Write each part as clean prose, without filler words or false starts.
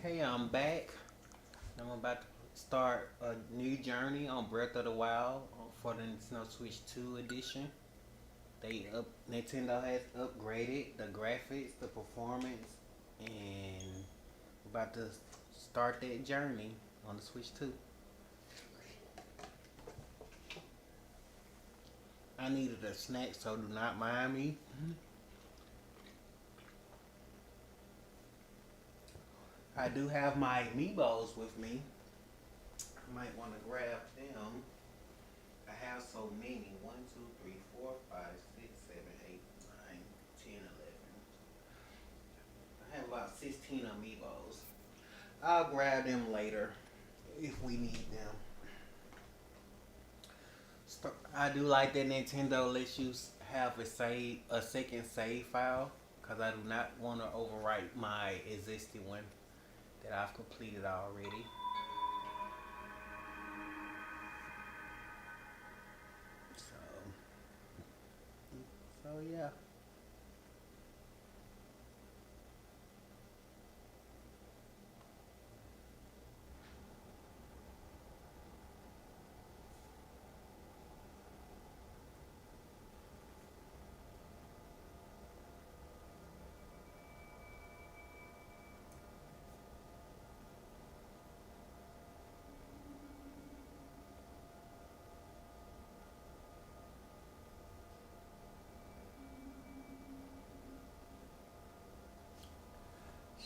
Okay, I'm back. I'm about to start a new journey on Breath of the Wild for the Nintendo Switch 2 edition. Nintendo has upgraded the graphics, the performance, and about to start that journey on the Switch 2. I needed a snack, so do not mind me. I do have my amiibos with me. You might want to grab them. I have so many. 1, 2, 3, 4, 5, 6, 7, 8, 9, 10, 11. I have about 16 amiibos. I'll grab them later if we need them. I do like that Nintendo lets you have a second save file, because I do not want to overwrite my existing one that I've completed already. So, so yeah.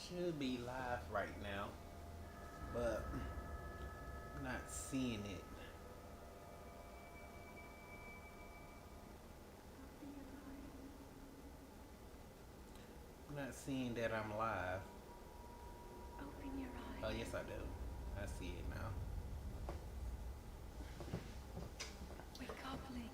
Should be live right now, but I'm not seeing it. I'm not seeing that I'm live. Open your Oh, eyes. yes, I do. I see it now. Wake up, Link.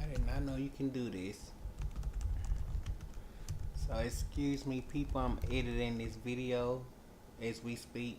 I did not know you can do this. So excuse me, people, I'm editing this video as we speak.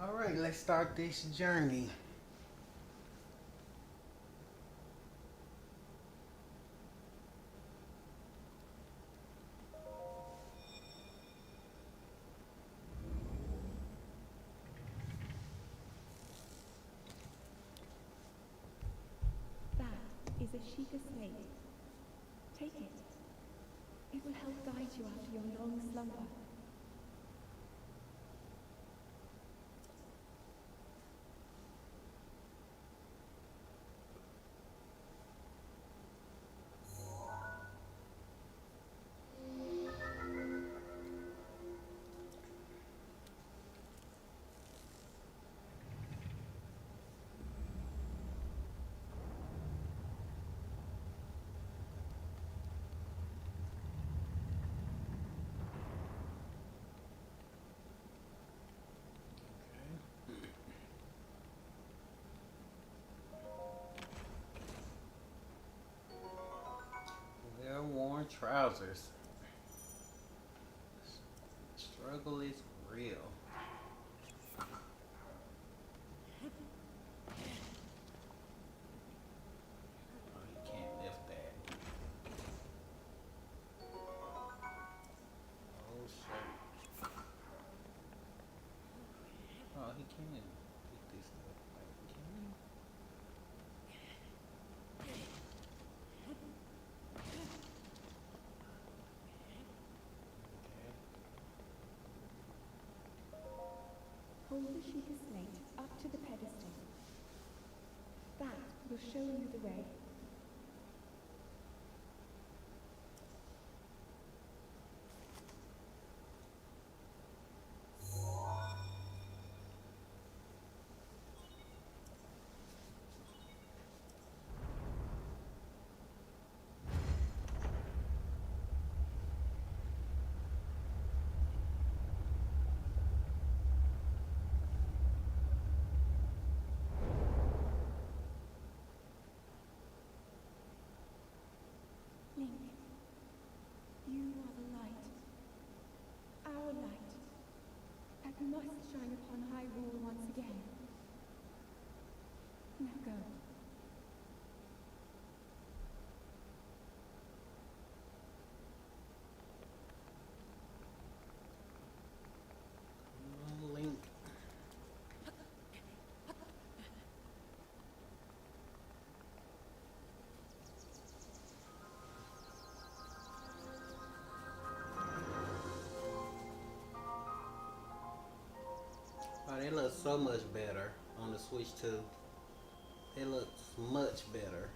All right, let's start this journey. That is a Sheikah slate. Take it. It will help guide you after your long slumber. trousers. Struggle is real. Oh, you can't lift that. Oh, shit. Oh, he can pick this up. Like, can he? Okay. Hold the Sheikah slate up to the pedestal. That will show you the way. Link, you are the light. Our light. That must shine upon Hyrule once again. Now go. Come on, Link. Oh, they look so much better on the Switch-2. It looks much better.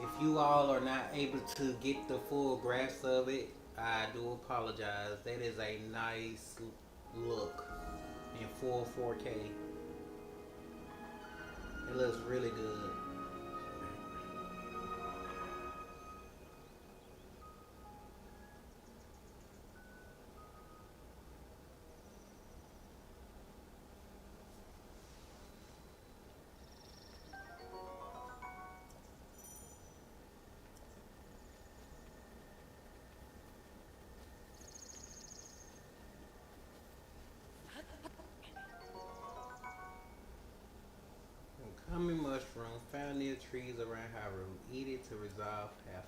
If you all are not able to get the full grasp of it, I do apologize. That is a nice look in full 4K. It looks really good. Common mushroom found near trees around Hyrule. Eat it to resolve half.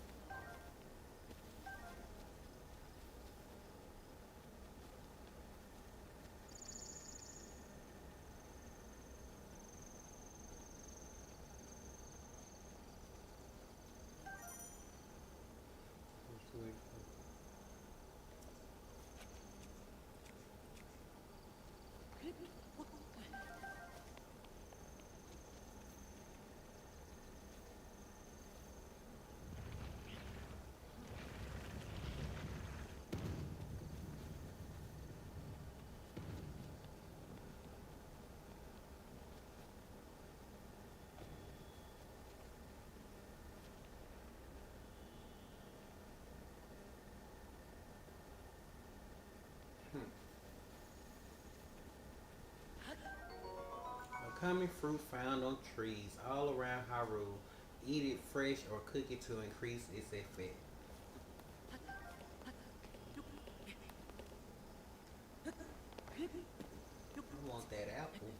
A common fruit found on trees all around Hyrule. Eat it fresh or cook it to increase its effect. I want that apple.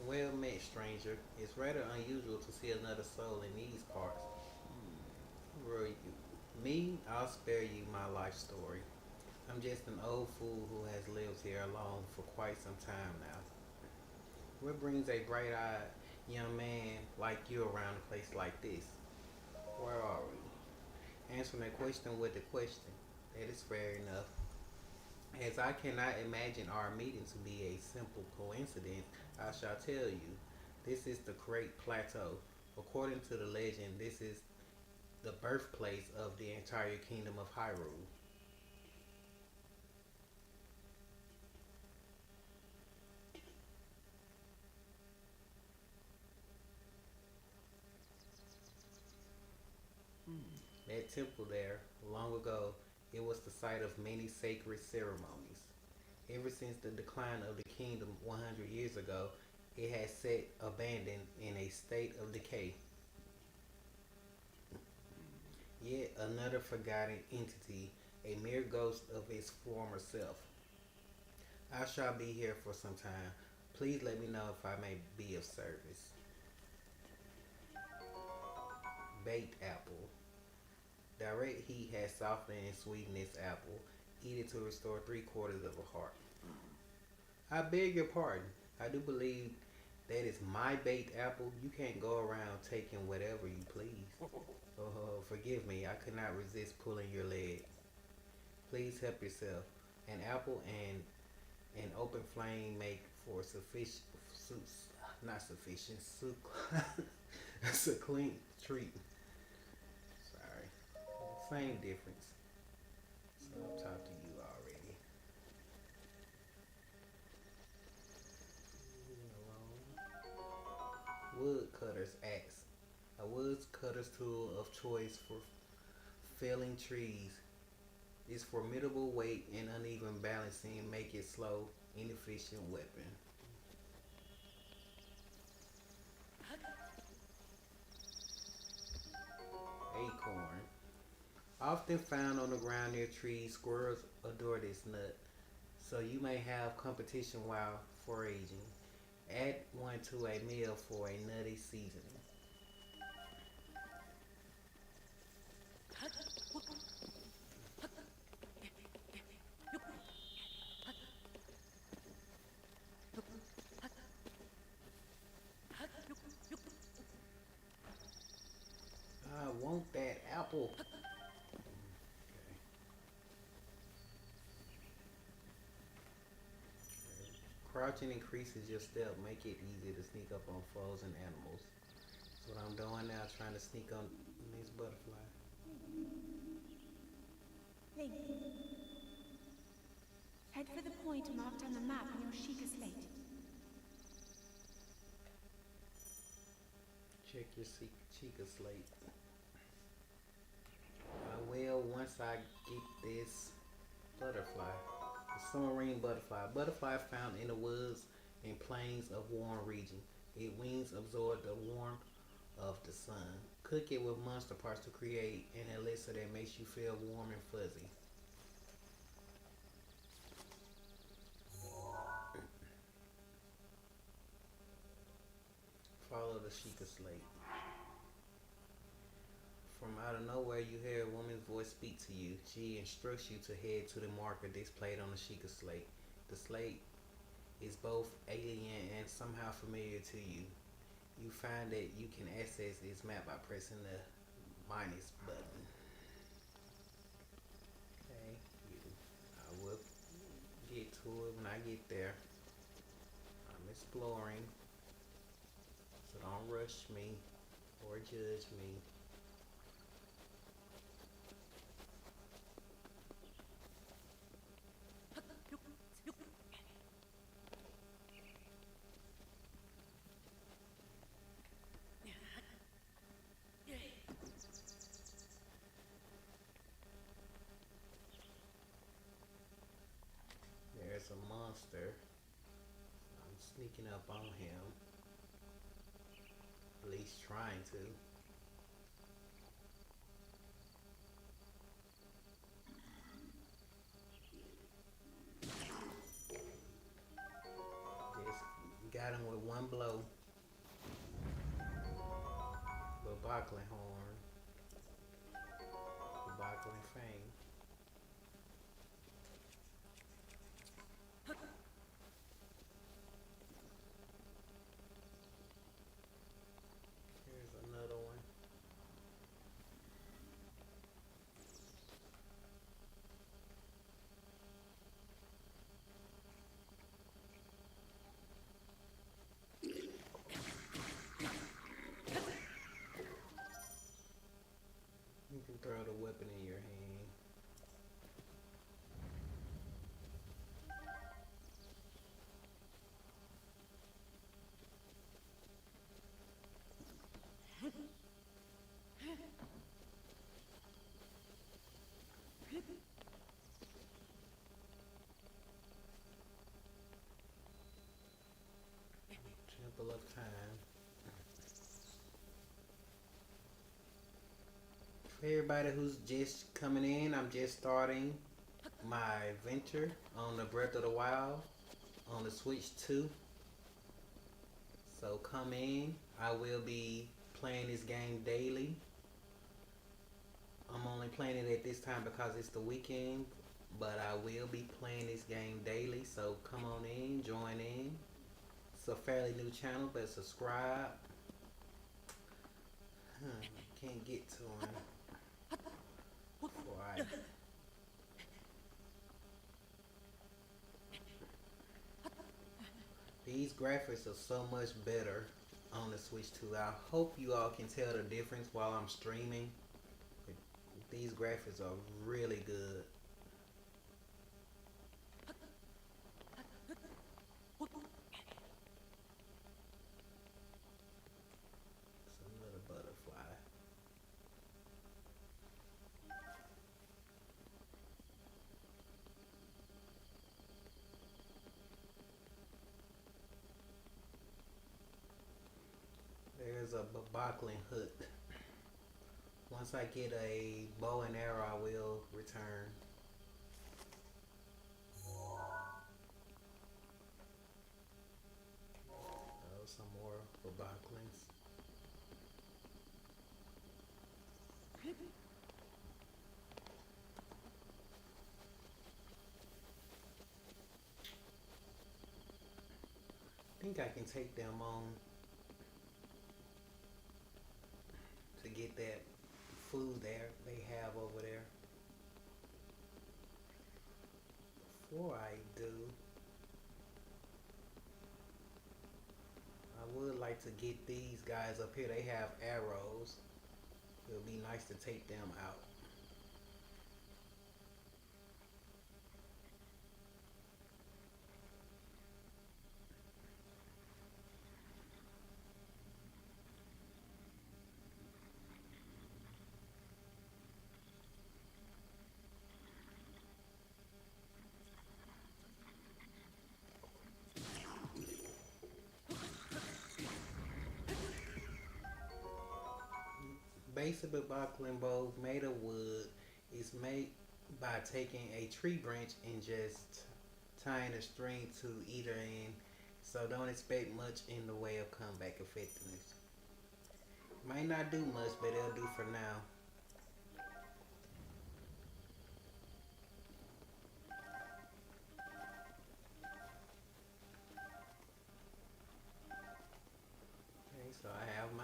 Well met, stranger. It's rather unusual to see another soul in these parts. Who are you? Me? I'll spare you my life story. I'm just an old fool who has lived here alone for quite some time now. What brings a bright-eyed young man like you around a place like this? Where are we? Answering that question with the question. That is fair enough. As I cannot imagine our meeting to be a simple coincidence, I shall tell you. This is the Great Plateau. According to the legend, this is the birthplace of the entire kingdom of Hyrule. That temple there, long ago, it was the site of many sacred ceremonies. Ever since the decline of the kingdom 100 years ago, it has sat abandoned in a state of decay. Yet another forgotten entity, a mere ghost of its former self. I shall be here for some time. Please let me know if I may be of service. Baked apple. Direct heat has softened and sweetened this apple. Eat it to restore 3/4 of a heart. I beg your pardon. I do believe that is my baked apple. You can't go around taking whatever you please. Oh, forgive me. I could not resist pulling your leg. Please help yourself. An apple and an open flame make for sufficient, not sufficient, succulent treat. Sorry. Same difference. So I've talked to you already. Woodcutter's axe. A woodcutter's tool of choice for felling trees. Its formidable weight and uneven balancing make it slow, inefficient weapon. Acorn. Often found on the ground near trees, squirrels adore this nut, so you may have competition while foraging. Add one to a meal for a nutty seasoning. I want that apple. Okay. Crouching increases your step, make it easy to sneak up on foes and animals. That's what I'm doing now, trying to sneak on this butterfly. Link. Head for the point marked on the map in your Sheikah slate. Check your Chica slate. I will once I get this butterfly. The submarine butterfly. Butterfly found in the woods and plains of warm region. Its wings absorb the warmth of the sun. Cook it with monster parts to create an elixir that makes you feel warm and fuzzy. Follow the Sheikah slate. From out of nowhere, you hear a woman's voice speak to you. She instructs you to head to the marker displayed on the Sheikah slate. The slate is both alien and somehow familiar to you. You find that you can access this map by pressing the minus button. Okay, I will get to it when I get there. I'm exploring, so don't rush me or judge me. There's a monster. I'm sneaking up on him. At least trying to. Just got him with one blow. Bockling horn. Bockling fang. Here's another one. You can throw the weapon in your hand. couple of times. For everybody who's just coming in, I'm just starting my venture on the Breath of the Wild on the Switch-2. So come in. I will be playing this game daily. I'm only playing it at this time because it's the weekend, but I will be playing this game daily. So come on in, join in. It's a fairly new channel, but subscribe. Can't get to him before I. These graphics are so much better on the Switch 2. I hope you all can tell the difference while I'm streaming. These graphics are really good. It's a little butterfly. There's a bockling hook. Once I get a bow and arrow, I will return. Oh, some more for bocklings. I think I can take them on to get that food there they have over there. Before I do, I would like to get these guys up here. They have arrows. It would be nice to take them out. Basic buckling bow made of wood is made by taking a tree branch and just tying a string to either end. So don't expect much in the way of combat effectiveness. Might not do much, but it'll do for now. Okay, so I have my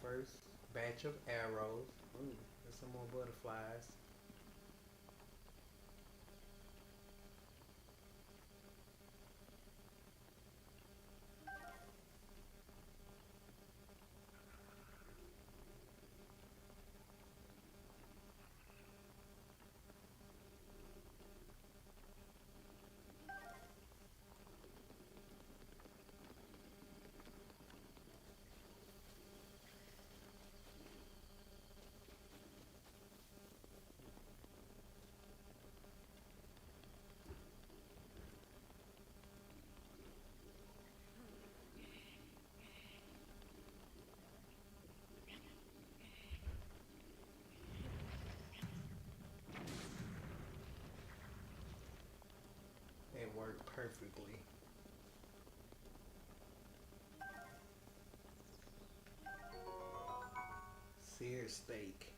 first batch of arrows. Ooh, there's some more butterflies. It worked perfectly. Seared steak.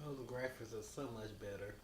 Those graphics are so much better.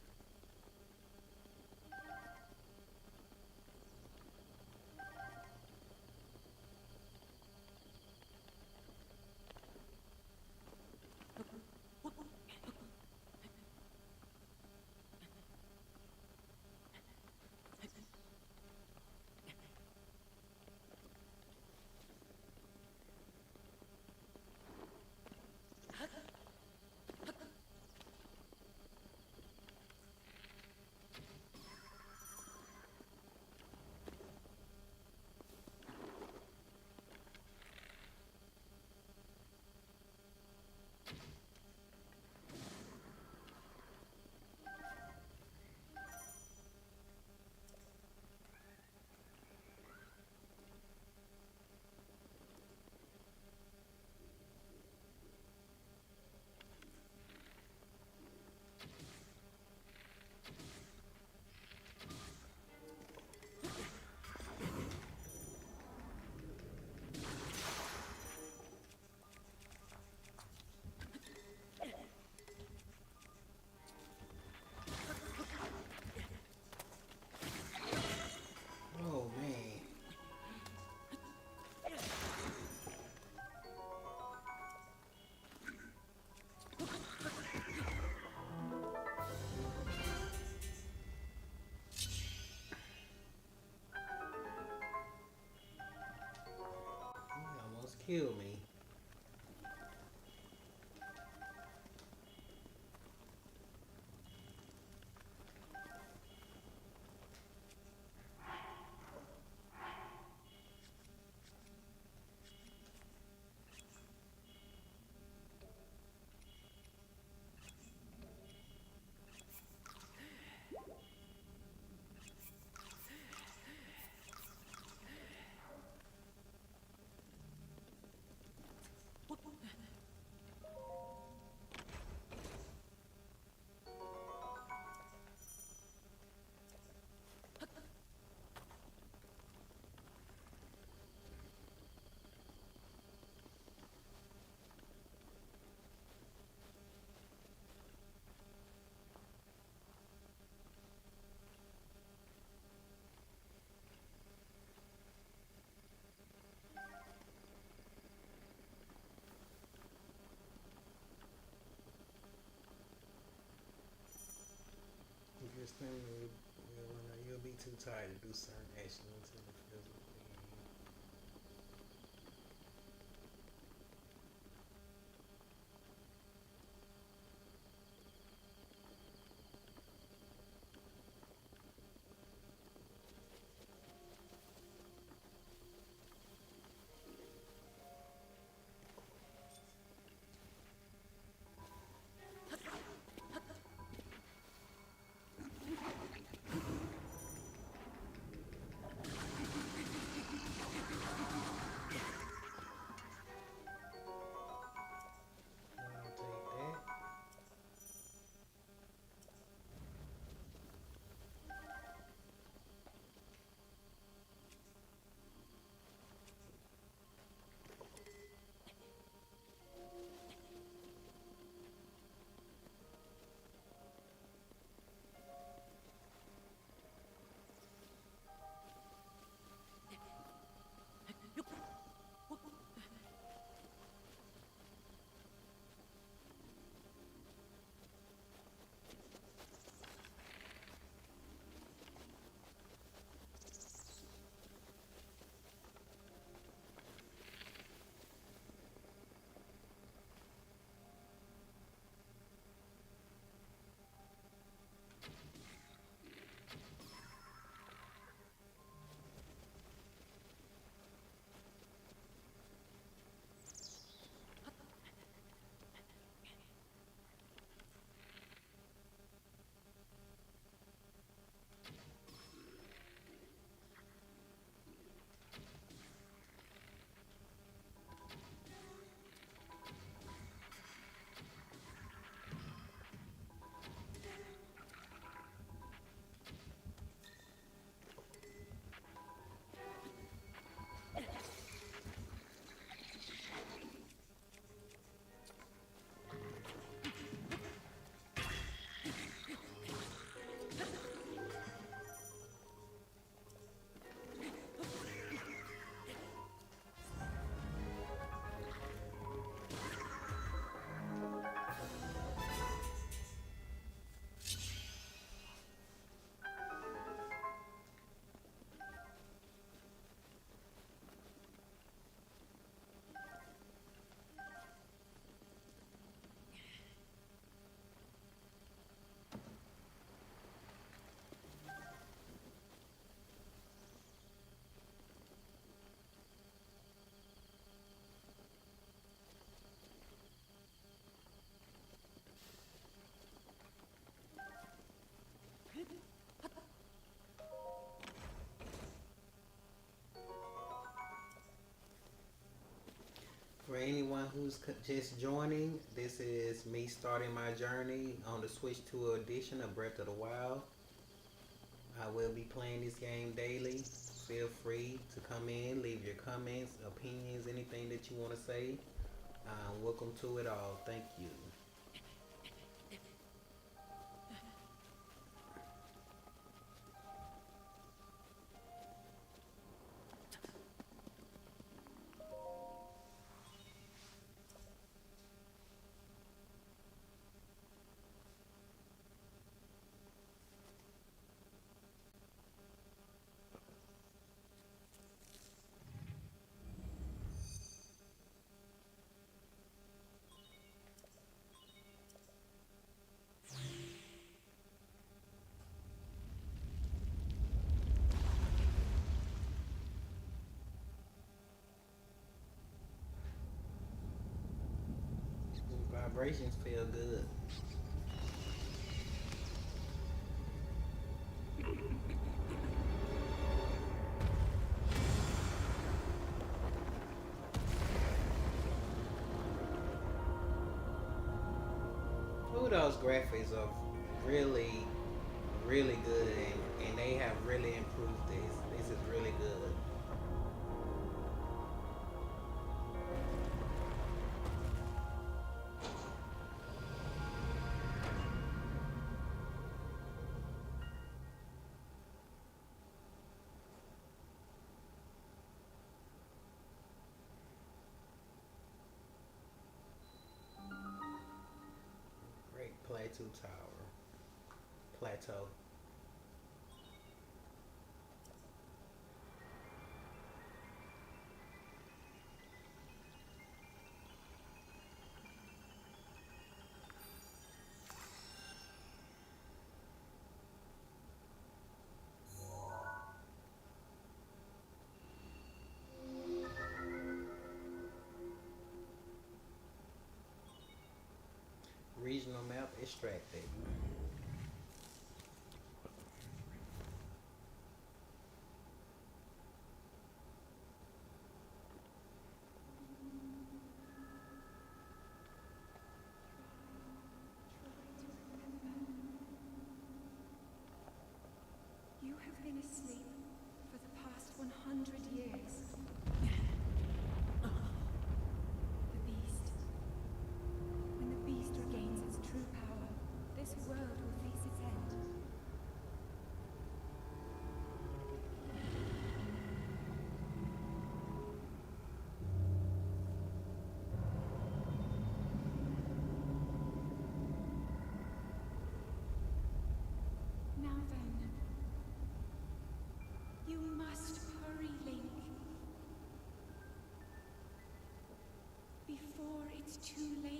kill me. Just think you'll be too tired to do certain actions until the physical. I'll take that. For anyone who's just joining, this is me starting my journey on the Switch-2 edition of Breath of the Wild. I will be playing this game daily. Feel free to come in, leave your comments, opinions, anything that you want to say. Welcome to it all. Thank you. vibrations feel good. Ooh, those graphics are really, really good, and they have really improved this. This is really good. Great Plateau Tower. Plateau. Regional map extracted. You have been asleep for the past 100 years. The beast. When the beast regains its true power, this world will face its end. Now then, you must hurry, Link, before it's too late.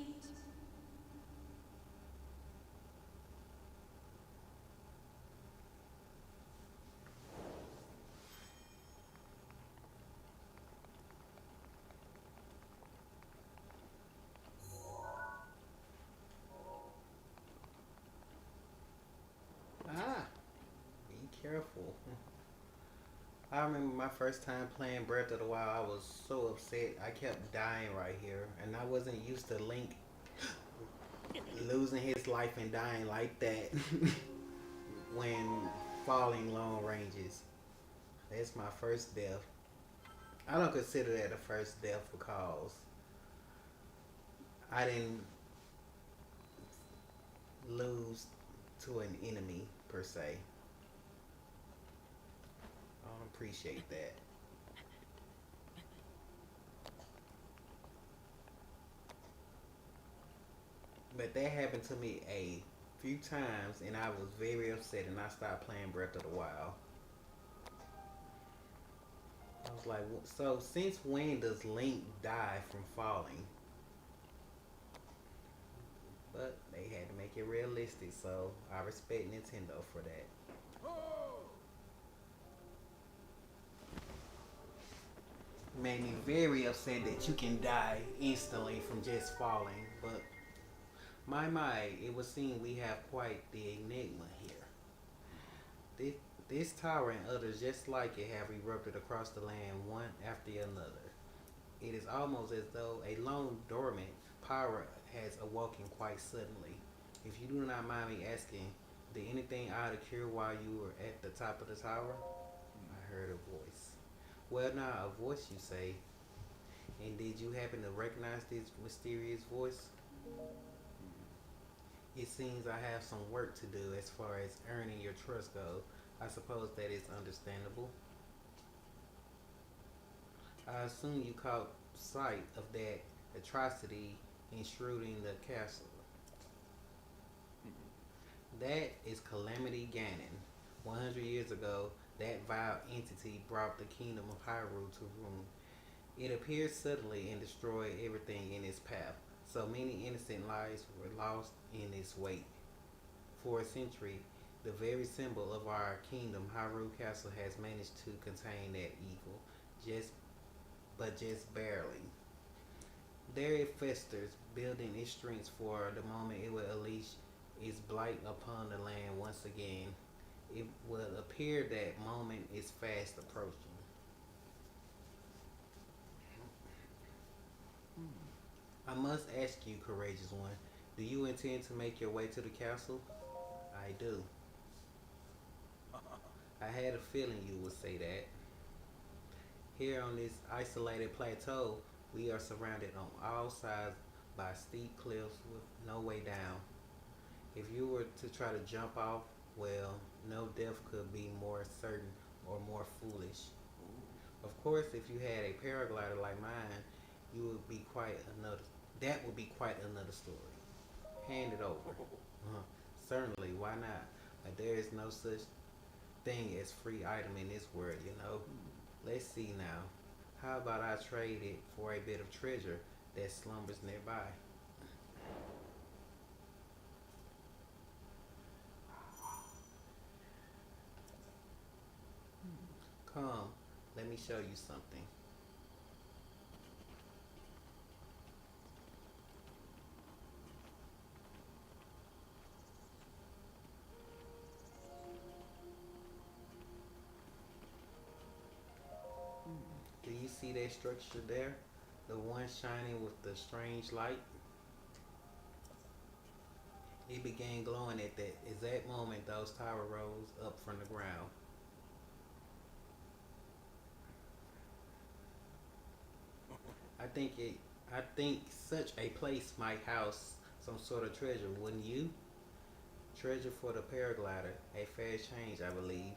Ah, be careful. I remember my first time playing Breath of the Wild. I was so upset. I kept dying right here, and I wasn't used to Link losing his life and dying like that when falling long ranges. That's my first death. I don't consider that the first death because I didn't lose to an enemy per se. I don't appreciate that. But that happened to me a few times, and I was very upset, and I stopped playing Breath of the Wild. I was like, so since when does Link die from falling? But they had to make it realistic, so I respect Nintendo for that. Made me very upset that you can die instantly from just falling, but my, it would seem we have quite the enigma here. This, this tower and others just like it have erupted across the land one after another. It is almost as though a long dormant power has awoken quite suddenly. If you do not mind me asking, did anything out of cure while you were at the top of the tower? I heard a voice. Well, now, a voice you say. And did you happen to recognize this mysterious voice? It seems I have some work to do as far as earning your trust goes. I suppose that is understandable. I assume you caught sight of that atrocity enshrouding the castle. That is Calamity Ganon. 100 years ago, that vile entity brought the kingdom of Hyrule to ruin. It appeared suddenly and destroyed everything in its path. So many innocent lives were lost in its wake. For a century, the very symbol of our kingdom, Hyrule Castle, has managed to contain that evil, just but just barely. There it festers, building its strength for the moment it will unleash its blight upon the land once again. It will appear that moment is fast approaching. I must ask you, courageous one, do you intend to make your way to the castle? I do. I had a feeling you would say that. Here on this isolated plateau, we are surrounded on all sides by steep cliffs with no way down. If you were to try to jump off, well, no death could be more certain or more foolish. Of course, if you had a paraglider like mine, you would be quite another. That would be quite another story. Hand it over. Certainly, why not? There is no such thing as free item in this world, you know. Let's see now. How about I trade it for a bit of treasure that slumbers nearby? Come, let me show you something. Do you see that structure there? The one shining with the strange light? It began glowing at that exact moment those towers rose up from the ground. I think it I think such a place might house some sort of treasure, wouldn't you? Treasure for the paraglider, a fair change, I believe.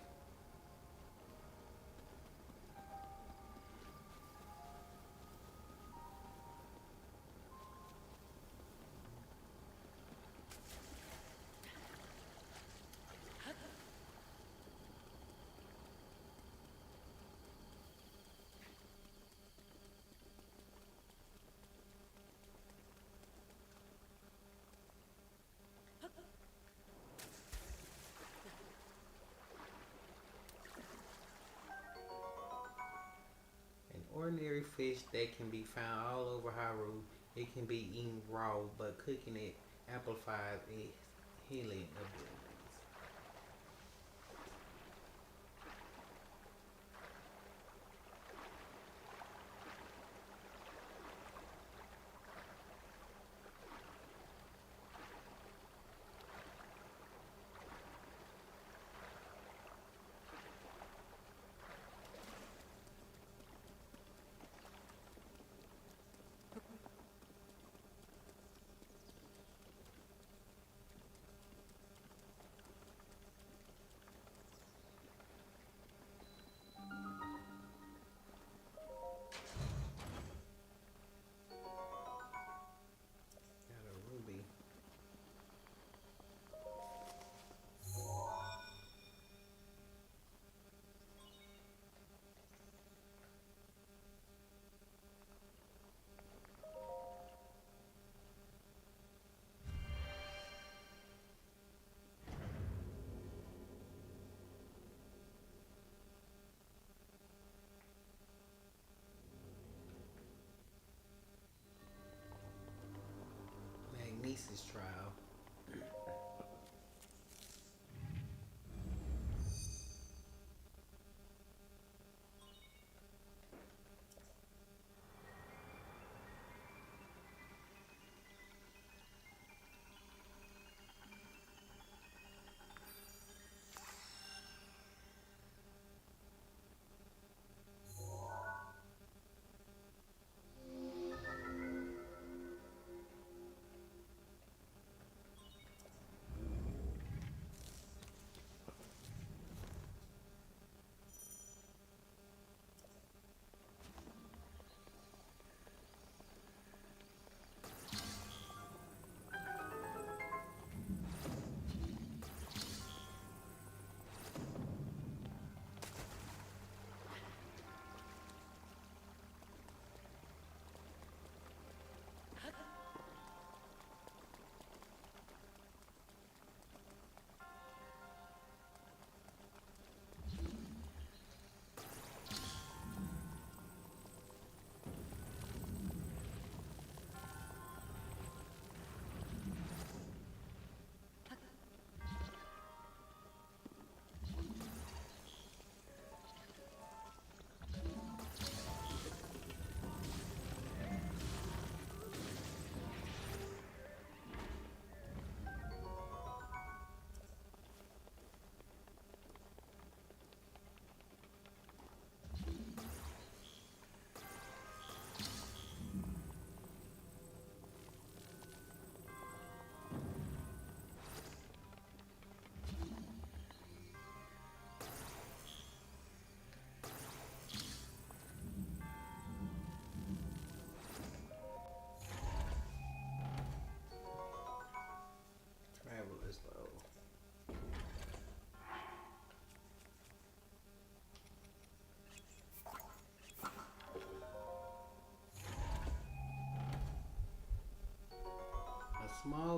An ordinary fish that can be found all over Hyrule. It can be eaten raw, but cooking it amplifies its healing abilities. Got a ruby. Magnesis trial.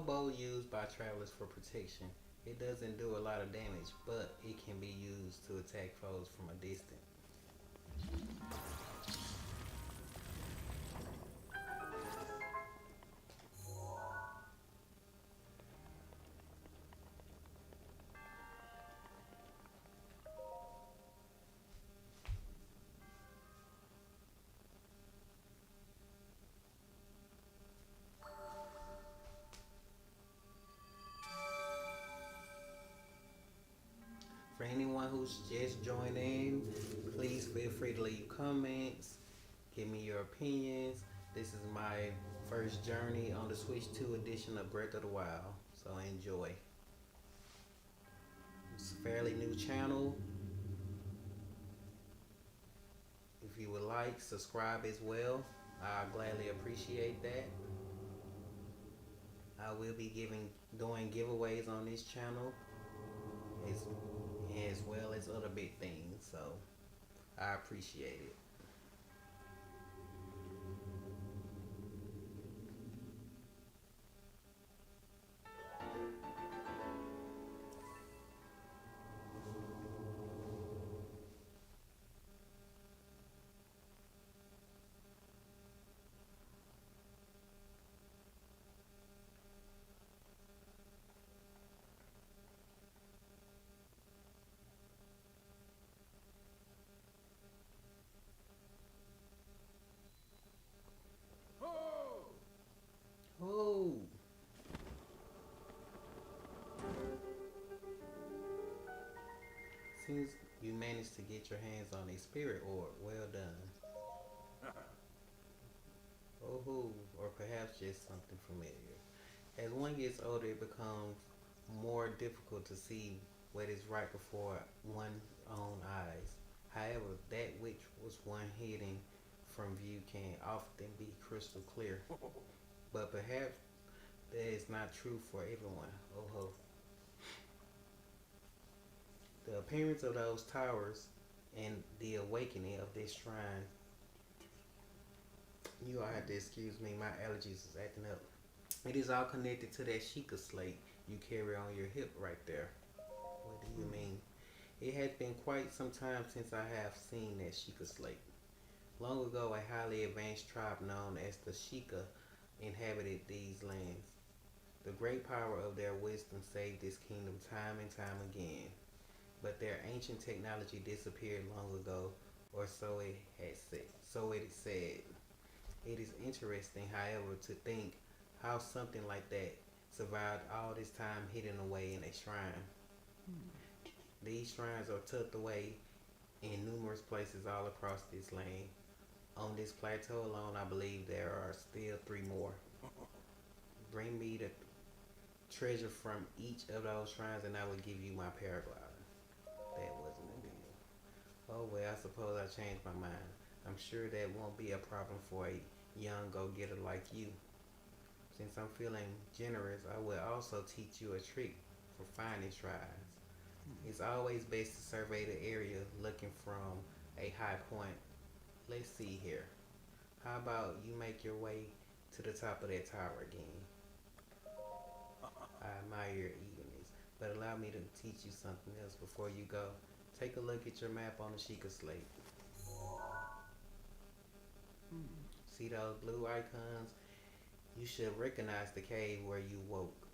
small bow used by travelers for protection. It doesn't do a lot of damage, but it can be used to attack foes from a distance. For anyone who's just joined in, please feel free to leave comments, give me your opinions. This is my first journey on the Switch-2 edition of Breath of the Wild, so enjoy. It's a fairly new channel. If you would like, subscribe as well. I gladly appreciate that. I will be doing giveaways on this channel as well as other big things, so I appreciate it. Oh, seems you managed to get your hands on a spirit orb. Well done. Oh, or perhaps just something familiar. As one gets older, it becomes more difficult to see what is right before one's own eyes. However, that which was one hidden from view can often be crystal clear. But perhaps that is not true for everyone. Oh ho. The appearance of those towers and the awakening of this shrine. You all have to excuse me, my allergies is acting up. It is all connected to that Sheikah slate you carry on your hip right there. What do you mean? It has been quite some time since I have seen that Sheikah slate. Long ago, a highly advanced tribe known as the Sheikah inhabited these lands. The great power of their wisdom saved this kingdom time and time again. But their ancient technology disappeared long ago, or so it had said. So it is said. It is interesting, however, to think how something like that survived all this time hidden away in a shrine. These shrines are tucked away in numerous places all across this land. On this plateau alone, I believe there are still 3 more. Bring me the treasure from each of those shrines and I will give you my paraglider. That wasn't a deal. Oh well, I suppose I changed my mind. I'm sure that won't be a problem for a young go-getter like you. Since I'm feeling generous, I will also teach you a trick for finding shrines. It's always best to survey the area looking from a high point. Let's see here. How about you make your way to the top of that tower again? I admire your eagerness, but allow me to teach you something else before you go. Take a look at your map on the Sheikah slate. See those blue icons? You should recognize the cave where you woke.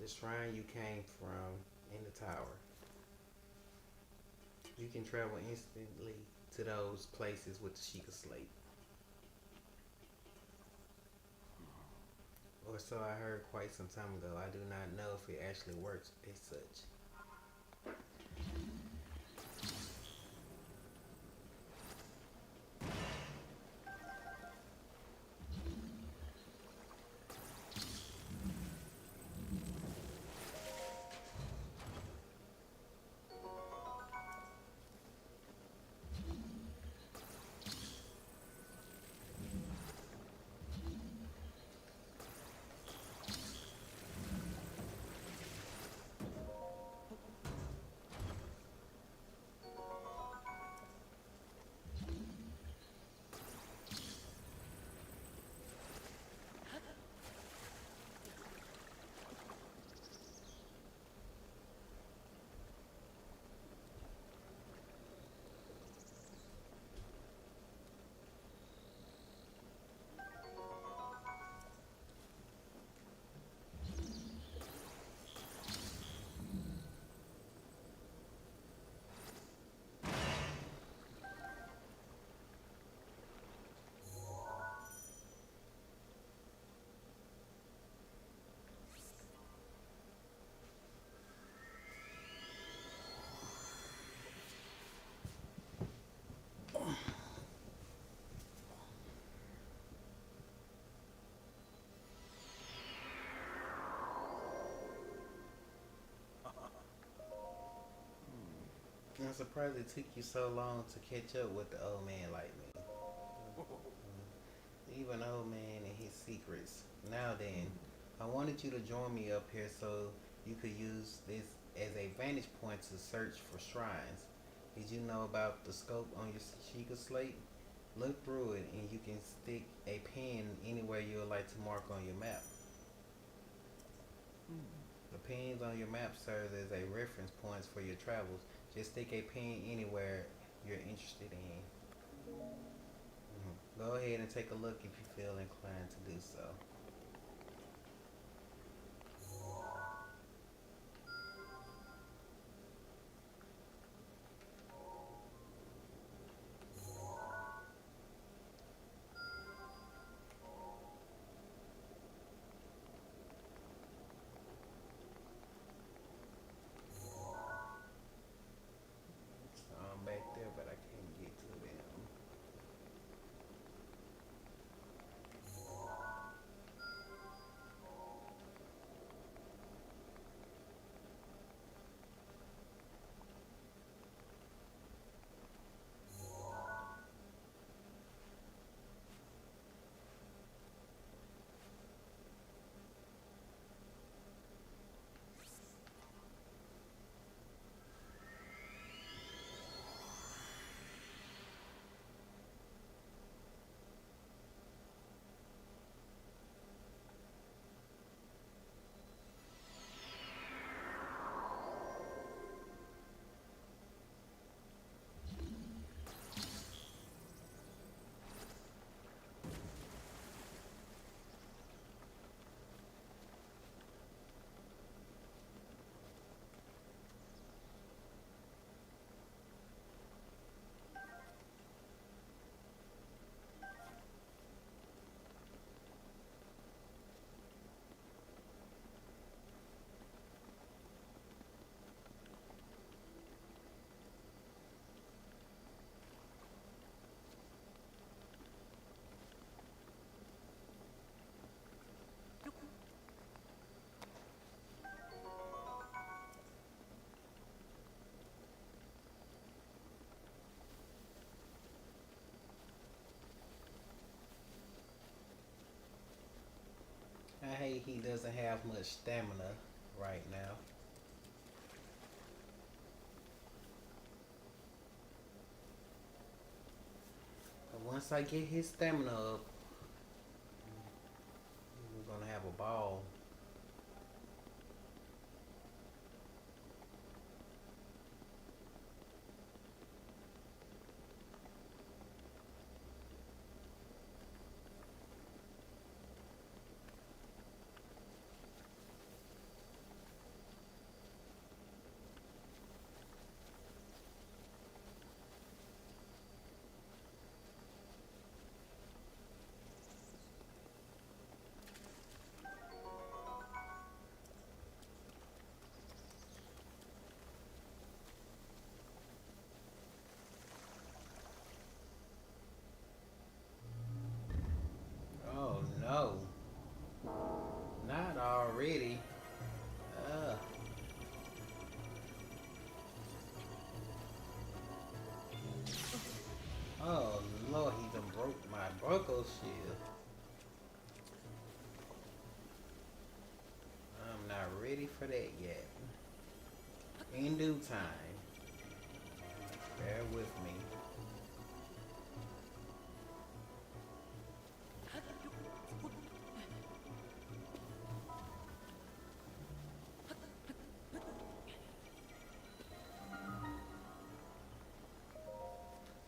The shrine you came from in the tower. You can travel instantly to those places with the Sheikah slate. Or so I heard quite some time ago. I do not know if it actually works as such. I'm surprised it took you so long to catch up with the old man like me. Even old man and his secrets. Now then, I wanted you to join me up here so you could use this as a vantage point to search for shrines. Did you know about the scope on your Sheikah slate? Look through it and you can stick a pin anywhere you would like to mark on your map. The pins on your map serve as a reference points for your travels. Just stick a pin anywhere you're interested in. Go ahead and take a look if you feel inclined to do so. I'm back there, but I can't get to them. I hate he doesn't have much stamina right now. But once I get his stamina up, we're gonna have a ball. Oh no, not already. Uh, oh Lord, he done broke my Bronco shield. I'm not ready for that yet. In due time. Bear with me.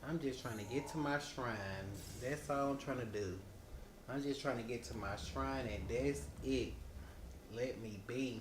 I'm just trying to get to my shrine. That's all I'm trying to do. I'm just trying to get to my shrine and that's it. Let me be.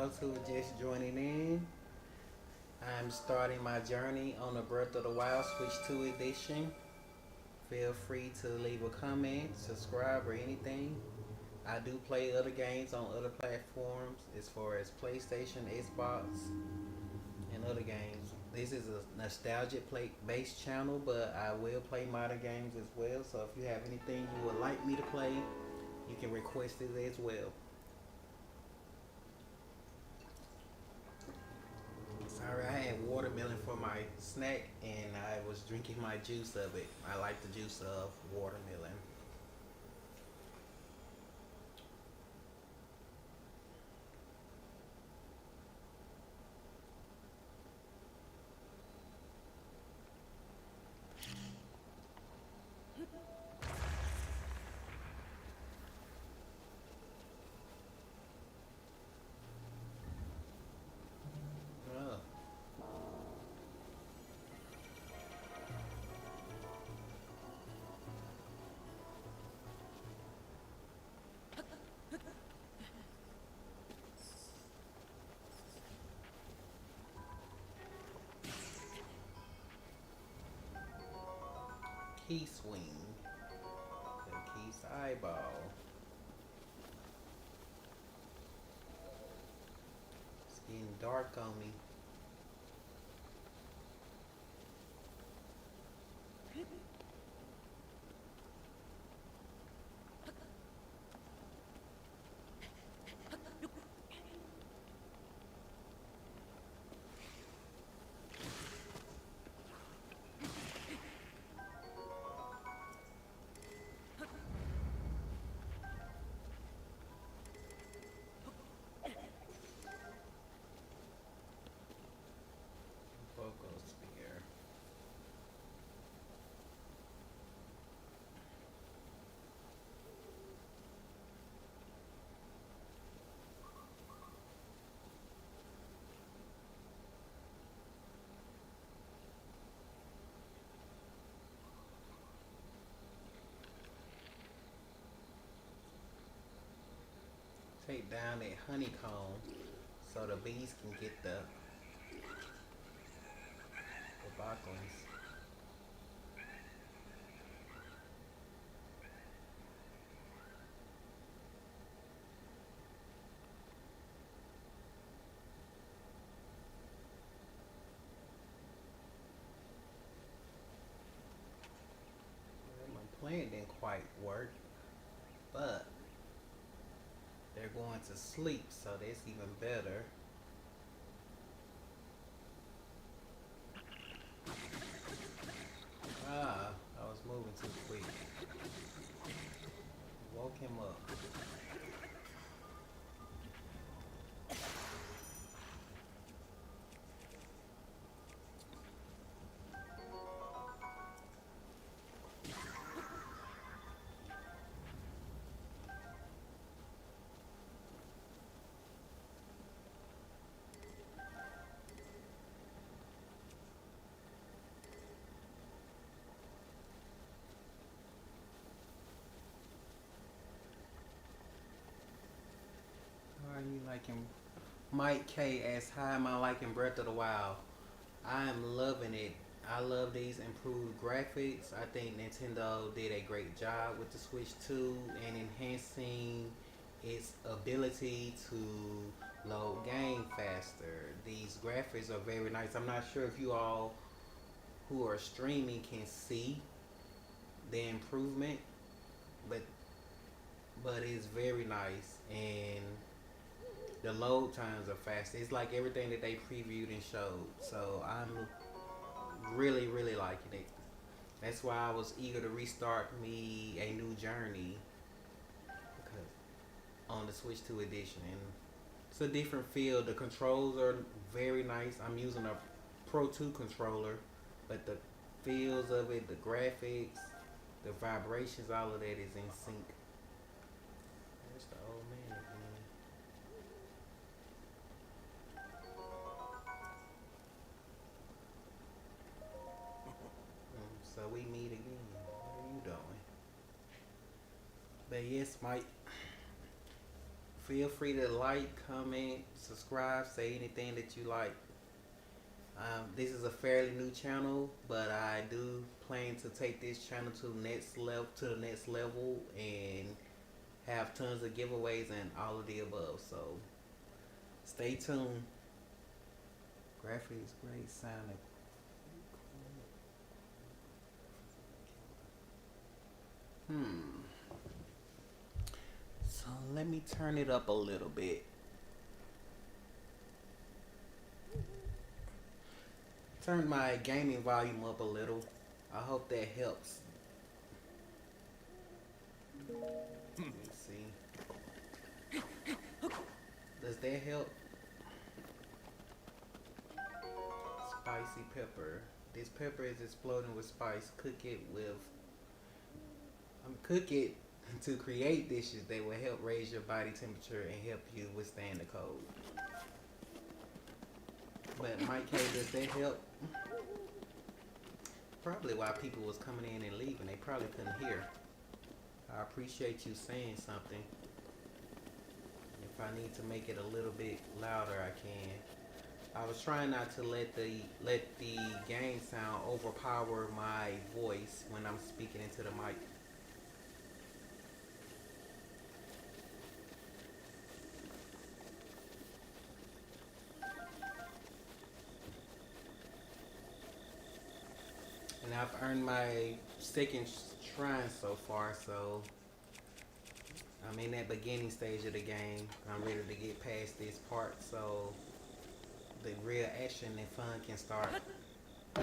those who are just joining in, I'm starting my journey on the Breath of the Wild Switch 2 edition. Feel free to leave a comment, subscribe, or anything. I do play other games on other platforms as far as PlayStation, Xbox, and other games. This is a nostalgic play based channel, but I will play modern games as well. So if you have anything you would like me to play, you can request it as well. Sorry, I had watermelon for my snack and I was drinking my juice of it. I like the juice of watermelon. Oh, key swing. The key's eyeball. It's getting dark on me. Focal spear. Take down that honeycomb so the bees can get the bocklings. Well, my plan didn't quite work, but they're going to sleep, so that's even better. Ah, I was moving too quick. Woke him up. How are you liking Mike K asks, how am I liking Breath of the Wild? I am loving it. I love these improved graphics. I think Nintendo did a great job with the Switch 2 and enhancing its ability to load game faster. These graphics are very nice. I'm not sure if you all who are streaming can see the improvement, but it's very nice and the load times are fast. It's like everything that they previewed and showed. So I'm really liking it. That's why I was eager to restart me a new journey because on the Switch 2 edition, and it's a different feel. The controls are very nice. I'm using a Pro 2 controller, but the feels of it, the graphics, the vibrations, all of that is in sync. There's the old man again. So we meet again. What are you doing? But yes, Mike, Feel free to like, comment, subscribe, say anything that you like. This is a fairly new channel, but I do plan to take this channel to the next level and have tons of giveaways and all of the above. So stay tuned. Graphics great, sound. So let me turn it up a little bit. Turn my gaming volume up a little. I hope that helps. Let me see. Does that help? Spicy pepper. This pepper is exploding with spice. Cook it to create dishes that will help raise your body temperature and help you withstand the cold. But Mike K, does that help? Probably why people was coming in and leaving. They probably couldn't hear. I appreciate you saying something. If I need to make it a little bit louder, I can. I was trying not to let the game sound overpower my voice when I'm speaking into the mic. And I've earned my second shrine so far, so I'm in that beginning stage of the game. I'm ready to get past this part so the real action and fun can start. I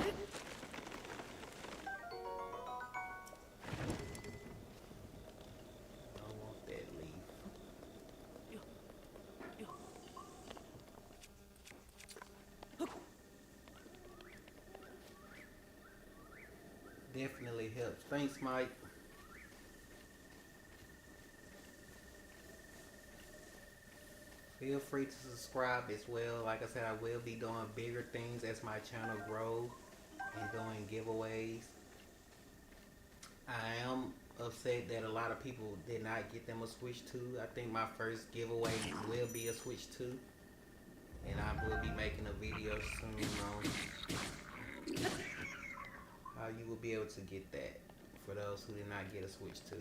don't want that leaf. Definitely helps. Thanks, Mike. Feel free to subscribe as well. Like I said, I will be doing bigger things as my channel grows and doing giveaways. I am upset that a lot of people did not get them a Switch-2. I think my first giveaway will be a Switch-2. And I will be making a video soon on how you will be able to get that for those who did not get a Switch-2.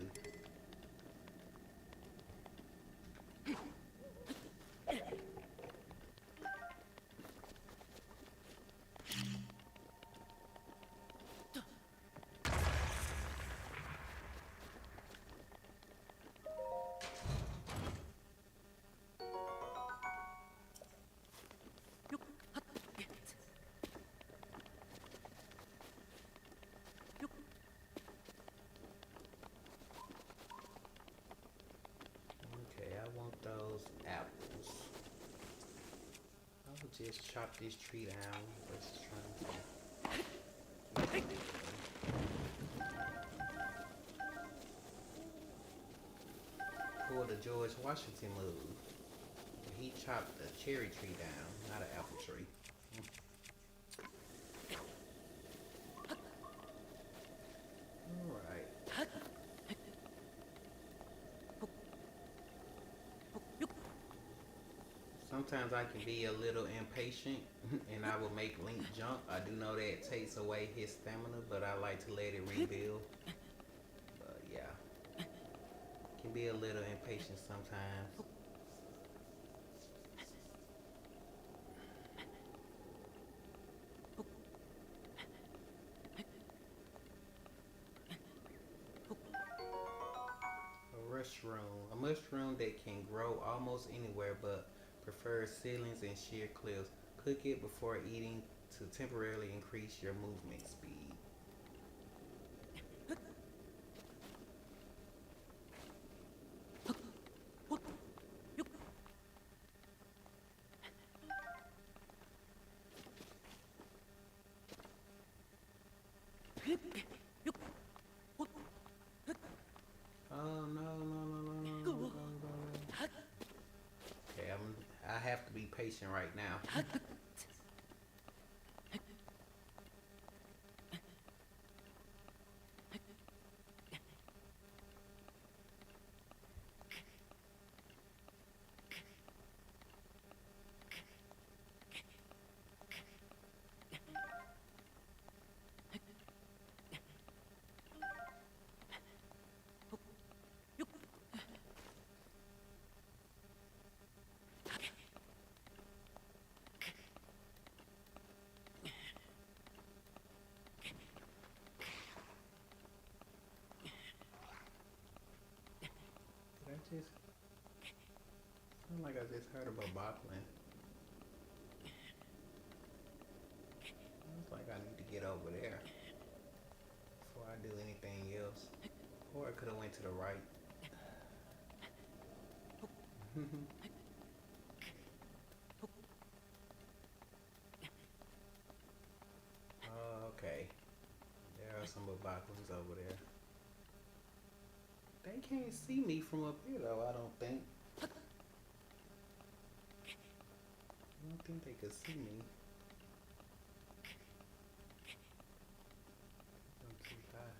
Those apples. I will just chop this tree down. Let's try to pull the George Washington move. He chopped the cherry tree down, not an apple tree. Alright. Sometimes I can be a little impatient and I will make Link jump. I do know that takes away his stamina, but I like to let it rebuild. But yeah, can be a little impatient sometimes. A mushroom that can grow almost anywhere but prefers ceilings and sheer cliffs. Cook it before eating to temporarily increase your movement speed. Oh no. Okay, I have to be patient right now. just sound like I just heard about Bachman. It's like I need to get over there before I do anything else. Or I could have went to the right. Okay. There are some Bachmans over there. They can't see me from up here though, I don't think. I don't think they could see me. I'm too high.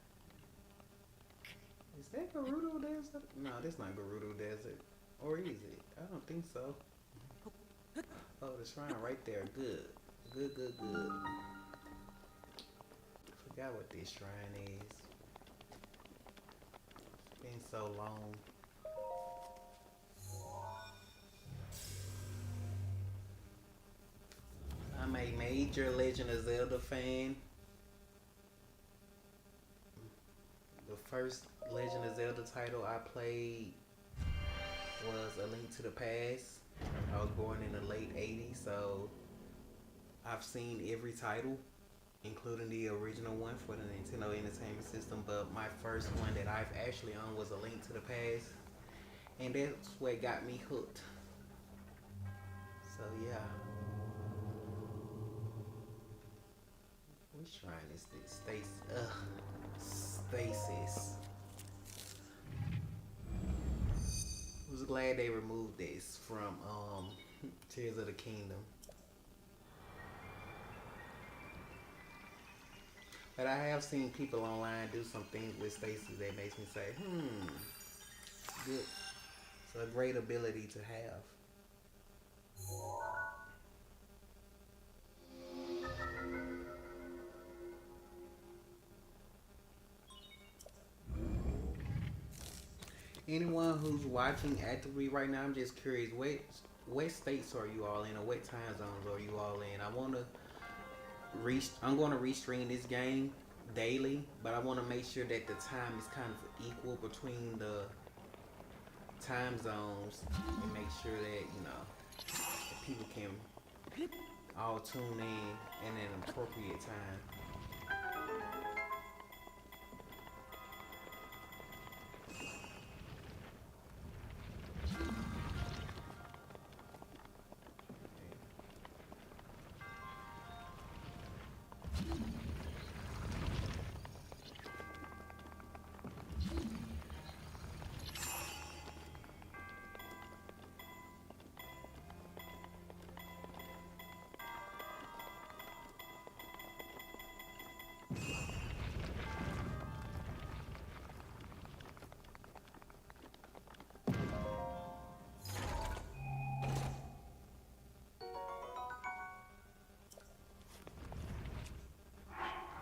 Is that Gerudo Desert? No, that's not Gerudo Desert. Or is it? I don't think so. Oh, the shrine right there. Good. Good, good, good. Forgot what this shrine is. It's been so long. I'm a major Legend of Zelda fan. The first Legend of Zelda title I played was A Link to the Past. I was born in the late 80s, so I've seen every title, including the original one for the Nintendo Entertainment System, but my first one that I've actually owned was A Link to the Past, and that's what got me hooked. So yeah. Which shrine is this? Stasis. I was glad they removed this from Tears of the Kingdom. But I have seen people online do some things with Stasis that makes me say, good. It's a great ability to have. Anyone who's watching actively right now, I'm just curious, what states are you all in, or what time zones are you all in? I'm going to restream this game daily, but I want to make sure that the time is kind of equal between the time zones and make sure that that people can all tune in an appropriate time.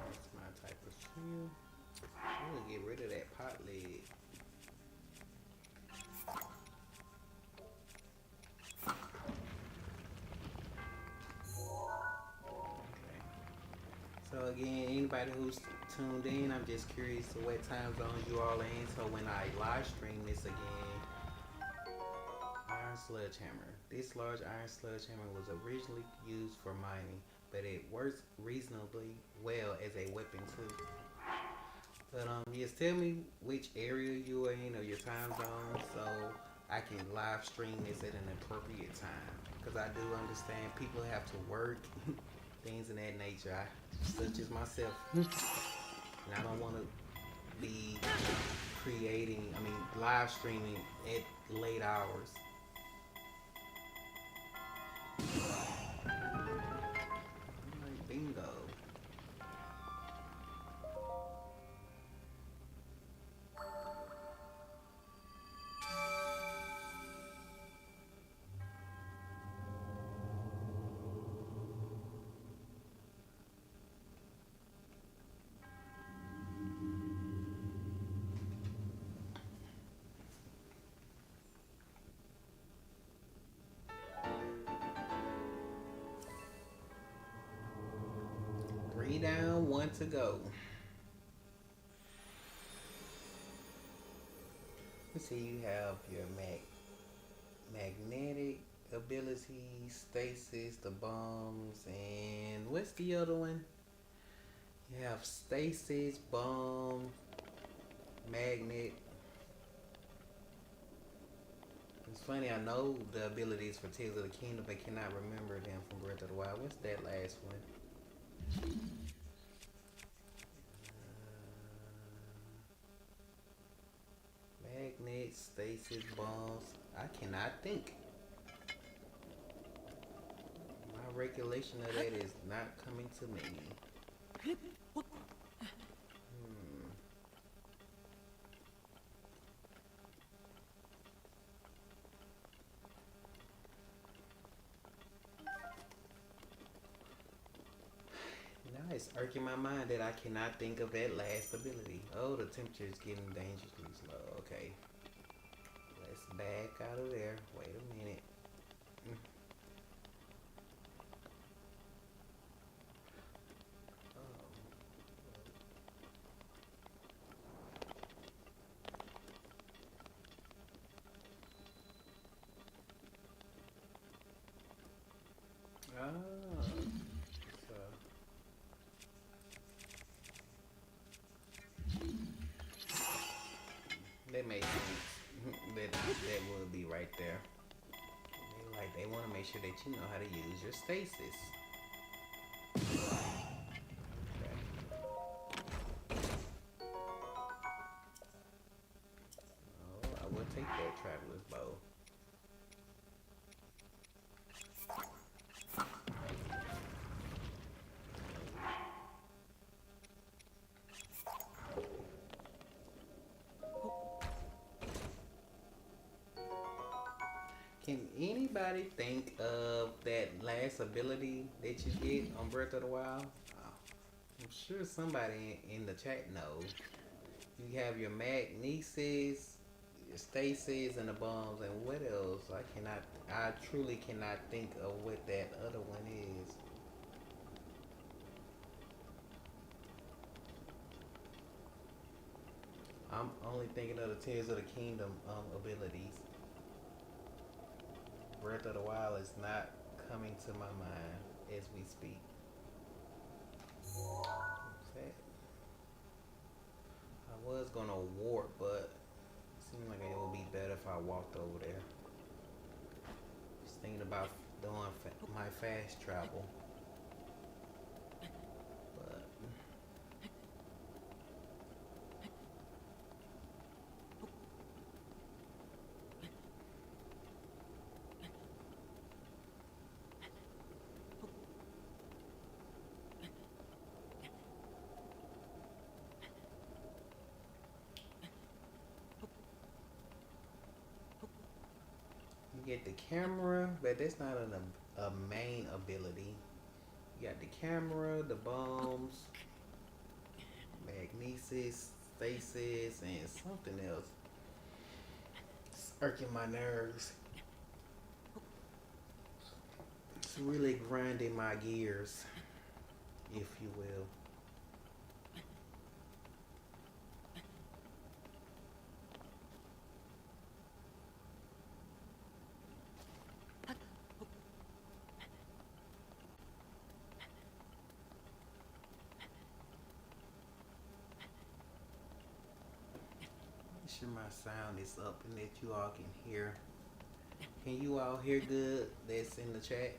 That's my type of skill. I'm gonna get rid of that pot leg. Okay. So again, anybody who's tuned in, I'm just curious to what time zones you all in. So when I live stream this again, iron sledgehammer. This large iron sledgehammer was originally used for mining, but it works reasonably well as a weapon too. But just tell me which area you are in or your time zone, so I can live stream this at an appropriate time. Because I do understand people have to work, things of that nature. Such as myself, and I don't want to be live streaming at late hours. Bingo. 3 down, 1 to go. Let's see, you have your magnetic ability, stasis, the bombs, and what's the other one? You have stasis, bomb, magnet. It's funny, I know the abilities for Tears of the Kingdom, but cannot remember them from Breath of the Wild. What's that last one? Magnet, stasis, bombs. I cannot think. My recollection of that is not coming to me. Now it's irking my mind that I cannot think of that last ability. Oh, the temperature is getting dangerously low. Okay. Let's back out of there. Wait a minute. Oh. So. That makes sense. that would be right there. They want to make sure that you know how to use your stasis. Okay. Oh, I will take that traveler's bow. Can anybody think of that last ability that you get on Breath of the Wild? I'm sure somebody in the chat knows. You have your magnesis, your stasis, and the bombs, and what else? I truly cannot think of what that other one is. I'm only thinking of the Tears of the Kingdom abilities. Breath of the Wild is not coming to my mind as we speak. What's that? I was gonna warp, but it seemed like it would be better if I walked over there. Just thinking about doing my fast travel. But you get the camera, but that's not a main ability. You got the camera, the bombs, magnesis, stasis, and something else. It's irking my nerves. It's really grinding my gears, if you will. Make sure my sound is up and that you all can hear. Can you all hear good? That's in the chat.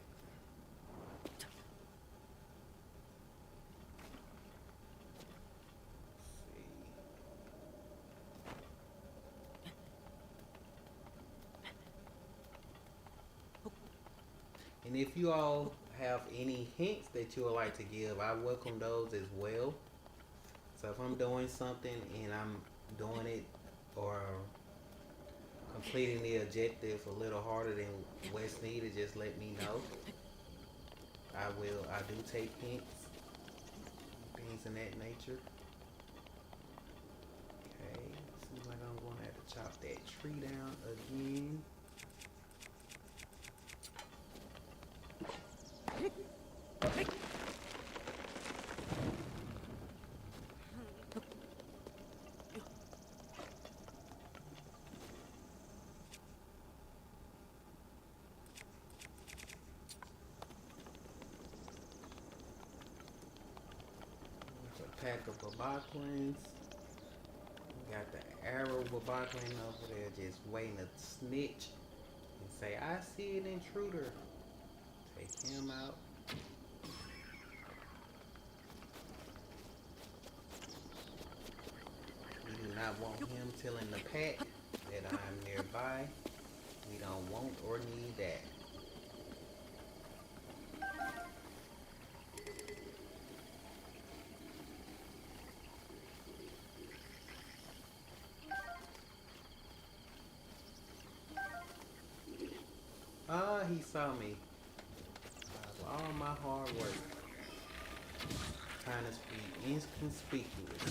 And if you all have any hints that you would like to give, I welcome those as well. So if I'm doing something and I'm doing it or completing the objective a little harder than what's needed, just let me know. I do take hints, things in that nature. Okay, seems like I'm going to have to chop that tree down again. pack of Babaquins. We got the arrow Babaquin over there just waiting to snitch and say, I see an intruder. Take him out. We do not want him telling the pack that I'm nearby. We don't want or need that. Ah, he saw me. All my hard work. Trying to be inconspicuous.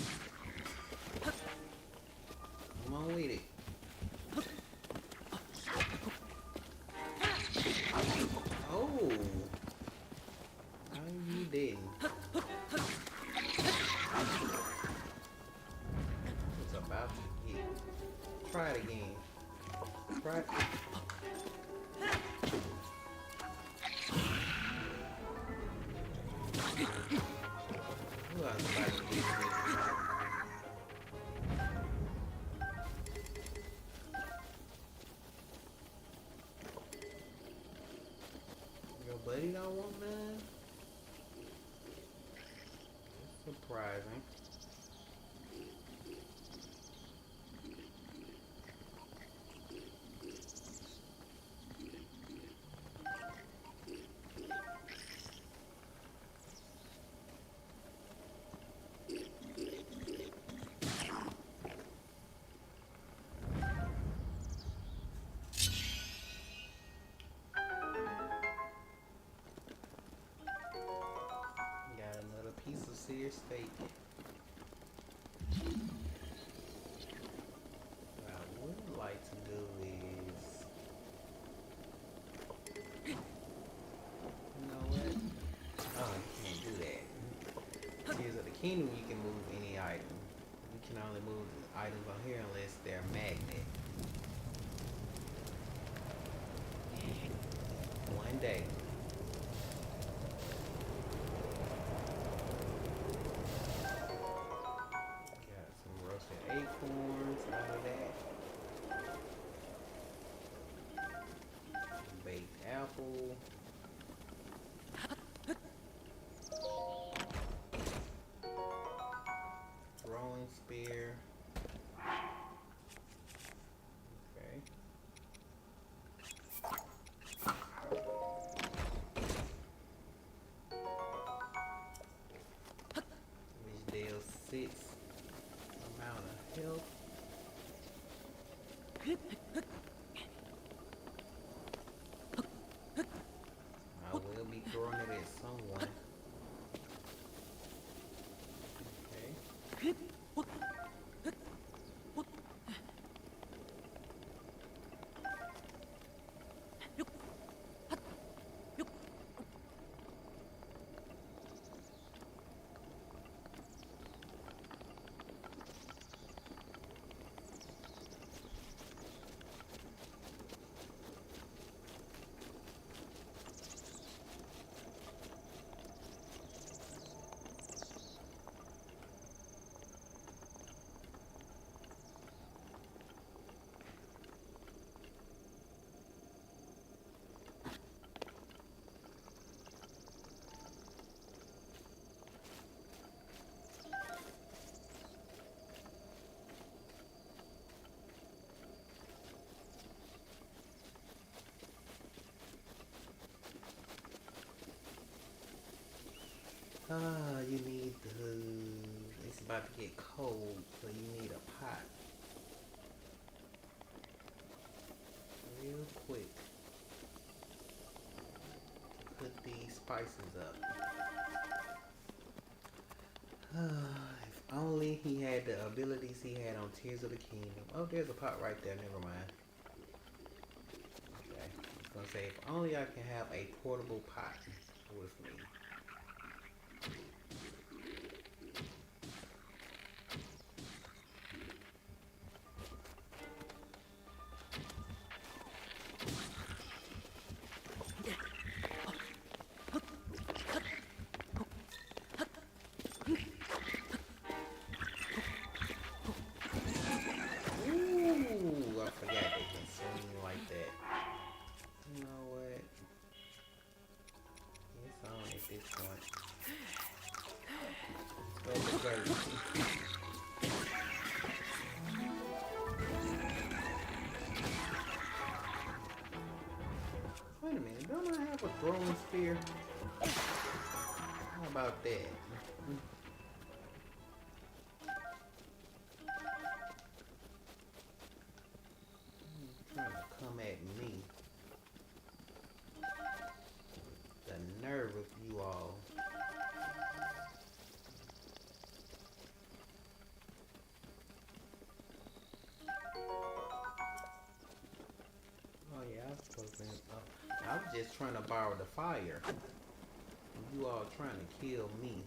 Come on with it. Oh. No, you didn't. It's about to get. Try it again. Try it. Ooh, I was about to get this. Your buddy don't want none? That's surprising. Got another piece of seared steak. What I would like to do is, you know what? Oh, you can't do that. Here's of the kingdom, you can move any item. You can only move the items on here unless they're magnet. One day. Got some roasted acorns out of that. Baked apple. Throwing spear. Okay. Which deals 6 amount of health. I will be throwing it at someone. Okay. Ah, you need the. It's about to get cold, so you need a pot. Real quick. Put these spices up. If only he had the abilities he had on Tears of the Kingdom. Oh, there's a pot right there. Never mind. Okay. I was gonna say, if only I can have a portable pot with me. Don't I have a throwing spear? How about that? Trying to come at me. The nerve of you all. Oh yeah, I was supposed to. I was just trying to borrow the fire. You all trying to kill me.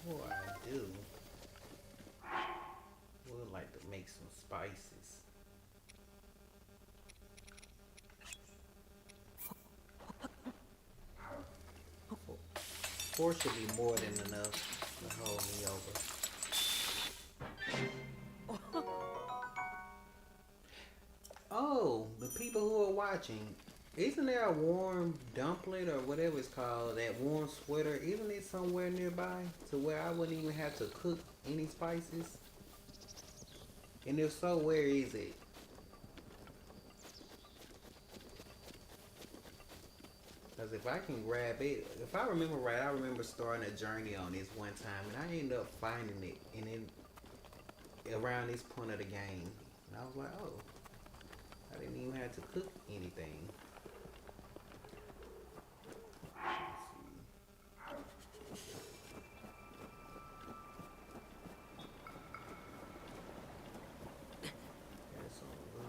What I do? Would like to make some spices. Four should be more than enough to hold me over. Oh, the people who are watching, isn't there a warm dumpling or whatever it's called, that warm sweater? Isn't it somewhere nearby to where I wouldn't even have to cook any spices? And if so, where is it? Because if I can grab it, if I remember right, I remember starting a journey on this one time, and I ended up finding it, and then around this point of the game, and I was like, oh, I didn't even have to cook anything. That's all good.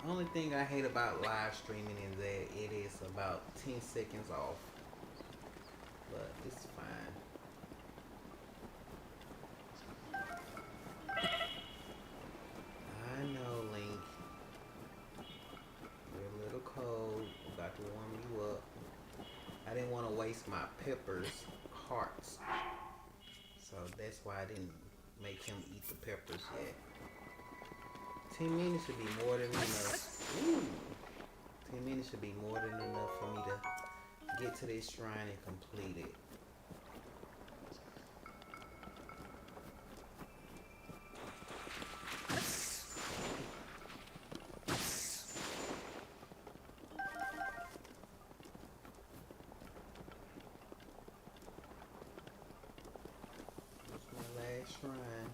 Only thing I hate about live streaming is that it is about 10 seconds off. But it's fine. I know, Link. You're a little cold. I'm about to warm you up. I didn't want to waste my Pepper's hearts. So that's why I didn't make him eat the peppers yet. 10 minutes should be more than enough. Ooh. 10 minutes should be more than enough for me to get to this shrine and complete it. That's my last shrine.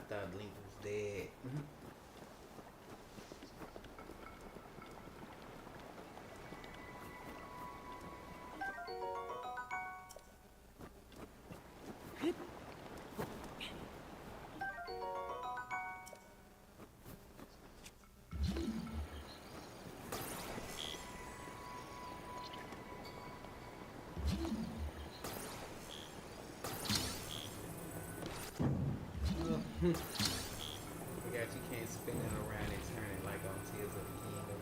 Thought Link was dead. Forgot you can't spin it around and turn it like on Tears of the Kingdom.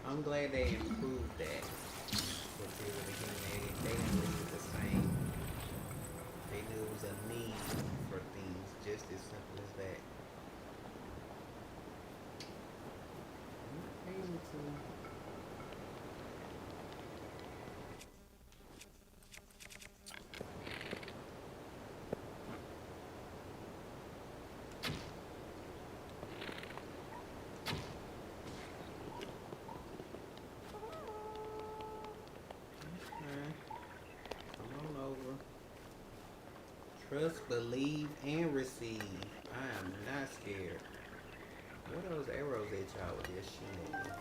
I'm glad they improved that for Tears of the Kingdom. They didn't leave it the same. They knew it was a need for things just as simple as that. I'm able to. Trust, believe, and receive. I am not scared. What are those arrows that y'all were just shooting at me?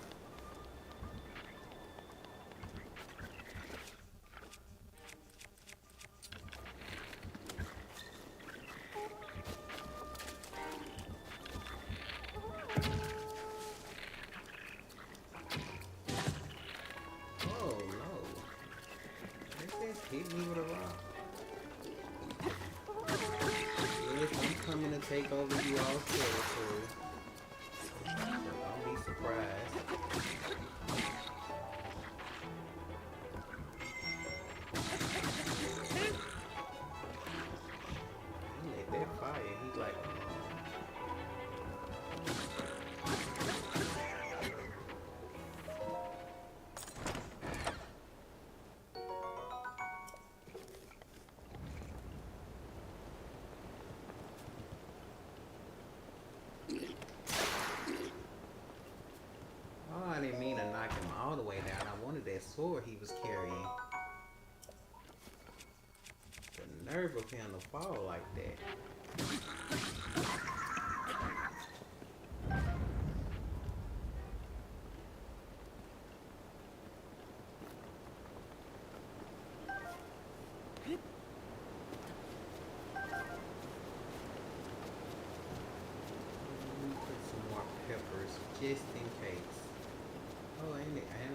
coming to take over you all's territory. Don't be surprised. He lit that fire. He's like, oh, I didn't mean to knock him all the way down. I wanted that sword he was carrying. The nerve of him to fall like that. Put some more peppers just in case. Oh, and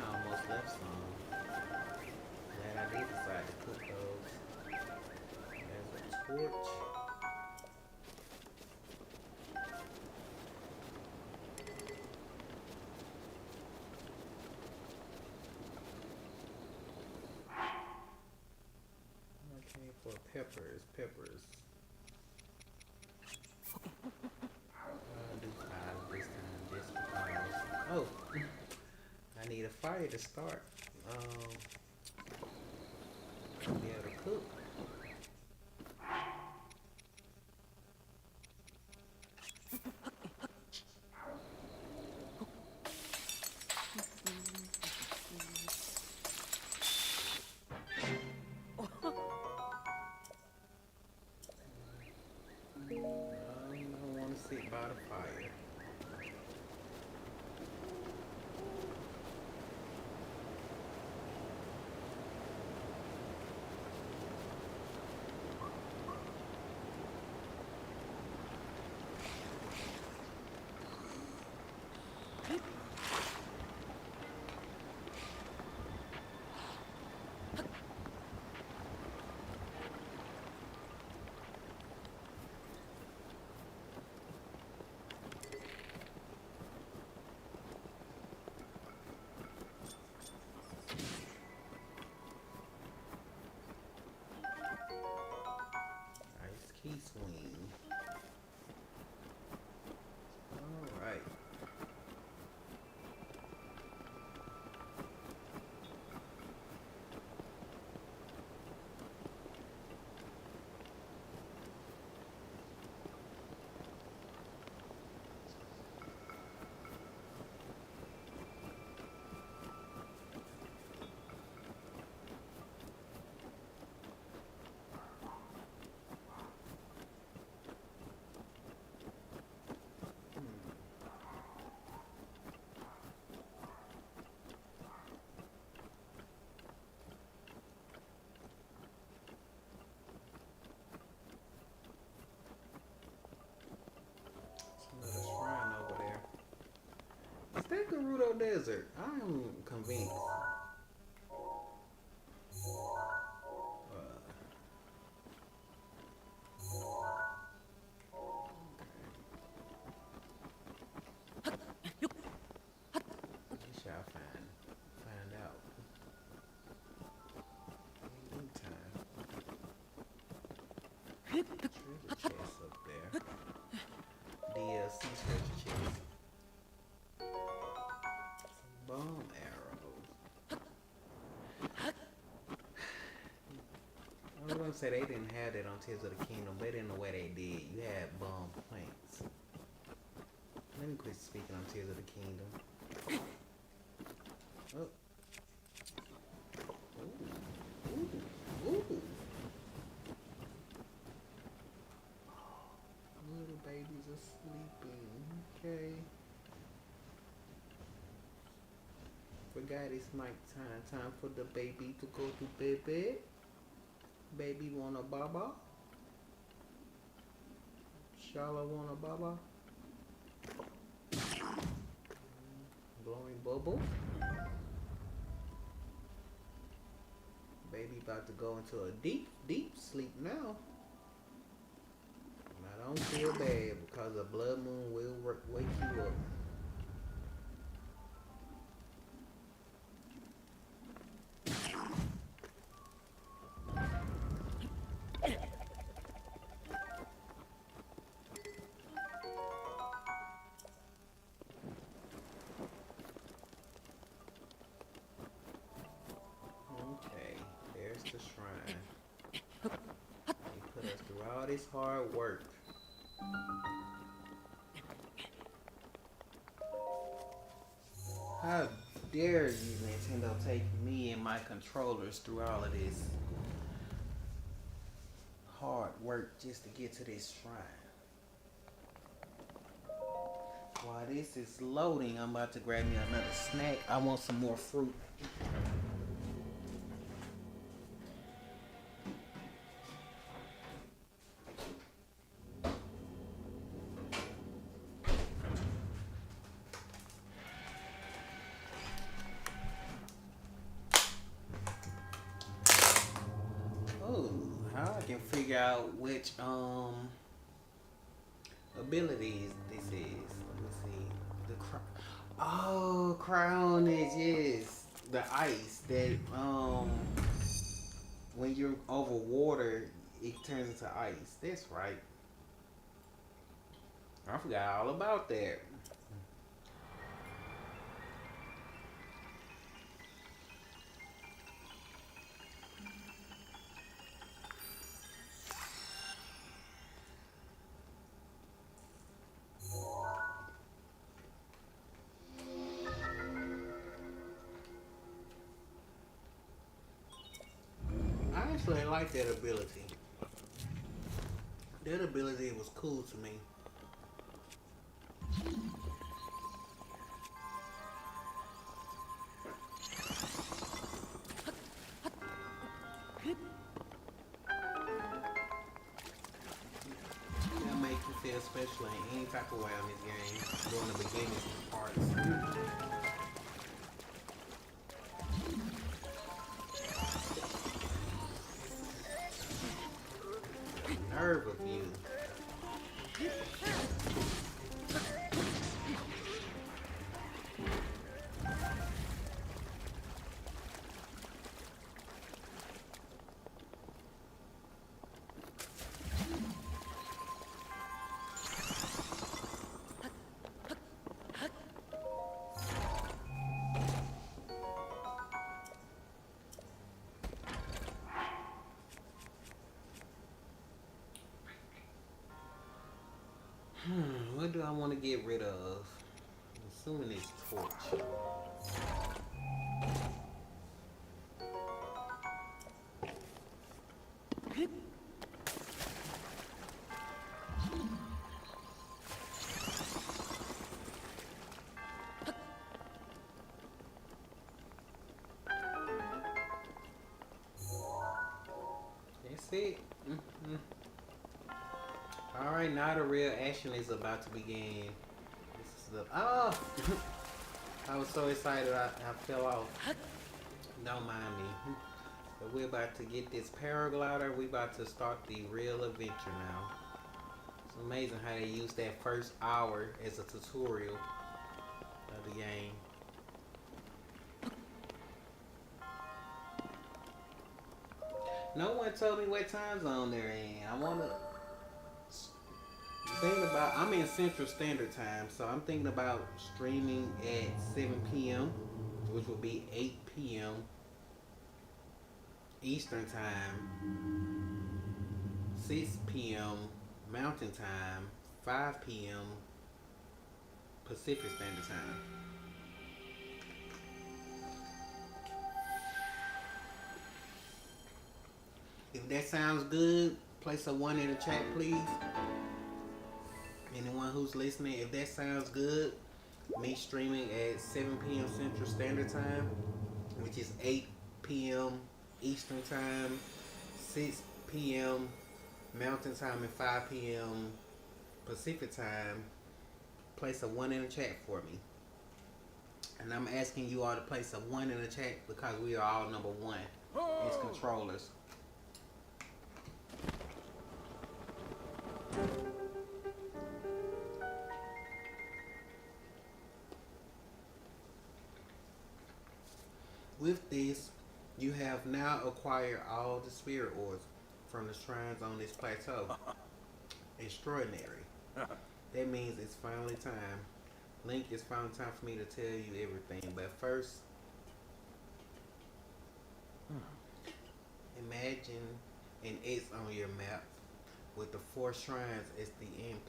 I almost left some. Glad I did decide to cook those. There's a torch. Okay, for peppers. I'll do 5 this time just because. Oh, I need a fire to start. To be able to cook. I don't want to sit by the fire. Nice key swing. Alright. Another shrine over there. Is that Gerudo Desert? I am convinced. We shall find out. In time. Treasure chest up there. DLC treasure chest. Some bomb arrows. I was gonna say they didn't have that on Tears of the Kingdom, but in the way they did, you had bomb plants. Let me quit speaking on Tears of the Kingdom. Oh. Ooh. Little babies are sleeping. Okay. Forgot it's night time. Time for the baby to go to bed. Baby want a baba? Shala want a baba? Blowing bubble. Baby about to go into a deep sleep now. Not Don't feel bad because a blood moon will wake you up. Okay, there's the shrine. They put us through all this hard work. How dare you, Nintendo, take me and my controllers through all of this hard work just to get to this shrine. While this is loading, I'm about to grab me another snack. I want some more fruit. Oh, how I can figure out which abilities this is. Let me see. The crown is, yes, the ice that when you're over water it turns into ice. That's right. I forgot all about that. I actually like that ability. That ability was cool to me. That makes you feel special in any type of way on this game during the beginning parts. Nerve of you. What do I want to get rid of? I'm assuming it's torch. That's it. Alright, now the real action is about to begin. This is the I was so excited I fell off. Don't mind me. But we're about to get this paraglider. We're about to start the real adventure now. It's amazing how they use that first hour as a tutorial of the game. No one told me what time zone they're in. I wanna think about. I'm in Central Standard Time, so I'm thinking about streaming at 7 p.m., which will be 8 p.m. Eastern Time, 6 p.m. Mountain Time, 5 p.m. Pacific Standard Time. If that sounds good, place a 1 in the chat, please. Anyone who's listening, if that sounds good, me streaming at 7 p.m. Central Standard Time, which is 8 p.m. Eastern Time, 6 p.m. Mountain Time, and 5 p.m. Pacific Time, place a 1 in the chat for me. And I'm asking you all to place a 1 in the chat because we are all number 1 as controllers. With this, you have now acquired all the spirit orbs from the shrines on this plateau. Extraordinary. That means it's finally time. Link, it's finally time for me to tell you everything. But first, imagine an X on your map with the four shrines as the end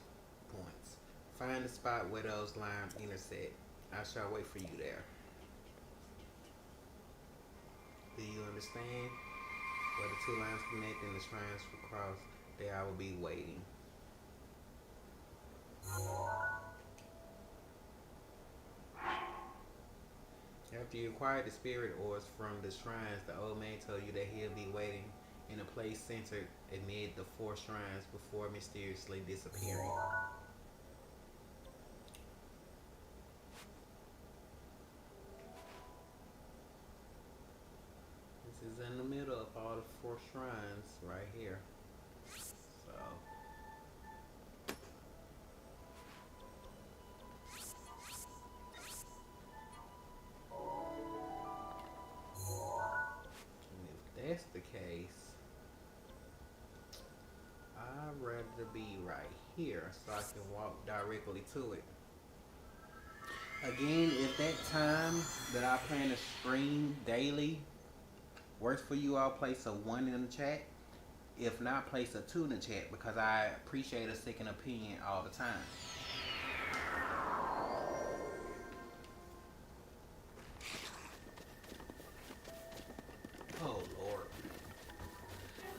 points. Find the spot where those lines intersect. I shall wait for you there. Do you understand? Where the two lines connect and the shrines will cross, there I will be waiting. After you acquire the spirit orbs from the shrines, the old man told you that he'll be waiting in a place centered amid the four shrines before mysteriously disappearing. This is in the middle of all the four shrines right here. So and if that's the case, I'd rather be right here so I can walk directly to it. Again, if that time that I plan to stream daily works for you all, place a 1 in the chat. If not, place a 2 in the chat because I appreciate a second opinion all the time. Oh Lord.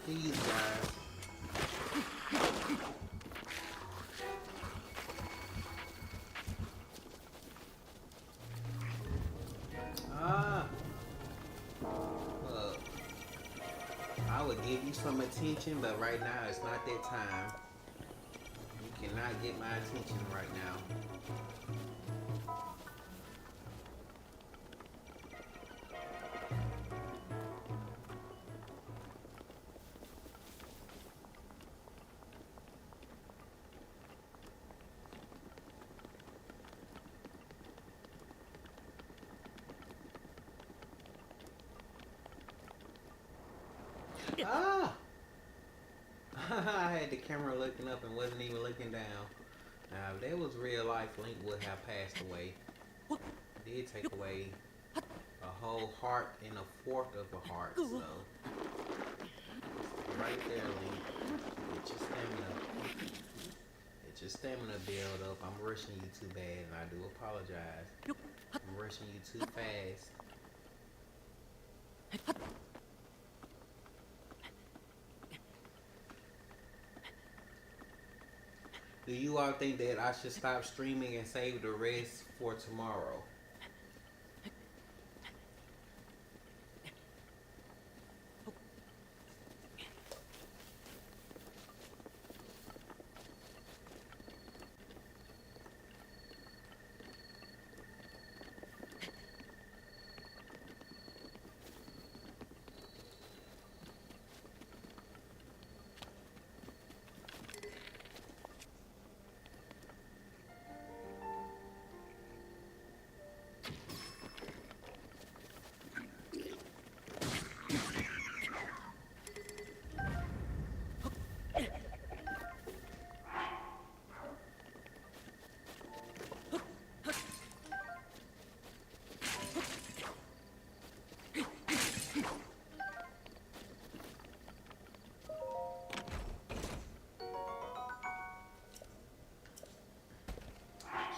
These guys. Look, I would give you some attention, but right now it's not that time. You cannot get my attention right now. Ah! I had the camera looking up and wasn't even looking down. Now, if that was real life, Link would have passed away. It did take away a whole heart and a fourth of a heart, so right there, Link. Get your stamina. Get your stamina build up. I'm rushing you too bad, and I do apologize. I'm rushing you too fast. Do you all think that I should stop streaming and save the rest for tomorrow?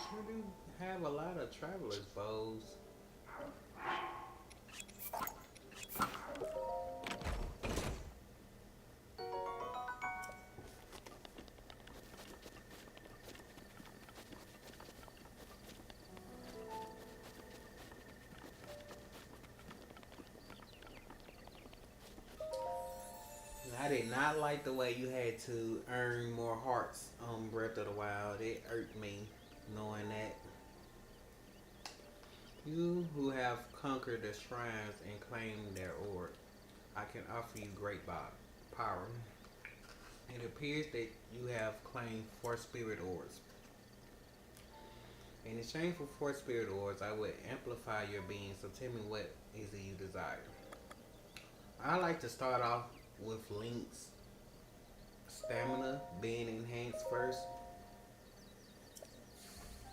Sure do have a lot of travelers bows. I did not like the way you had to earn more hearts on Breath of the Wild. It irked me knowing that. You who have conquered the shrines and claimed their orb, I can offer you great power. It appears that you have claimed 4 spirit orbs. In exchange for 4 spirit orbs, I would amplify your being. So tell me what is it you desire. I like to start off with Link's stamina being enhanced first.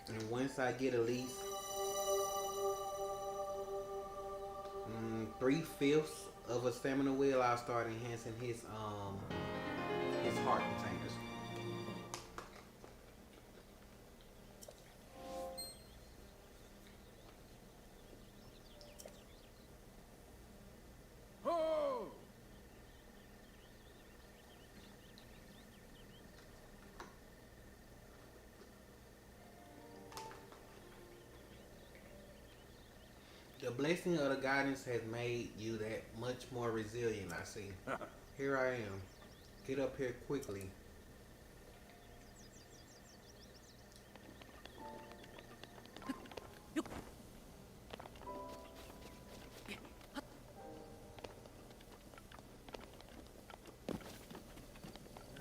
And once I get at least 3/5 of a stamina wheel, I'll start enhancing his heart containers. Ho! The blessing of the guidance has made you that much more resilient, I see. Here I am. Get up here quickly.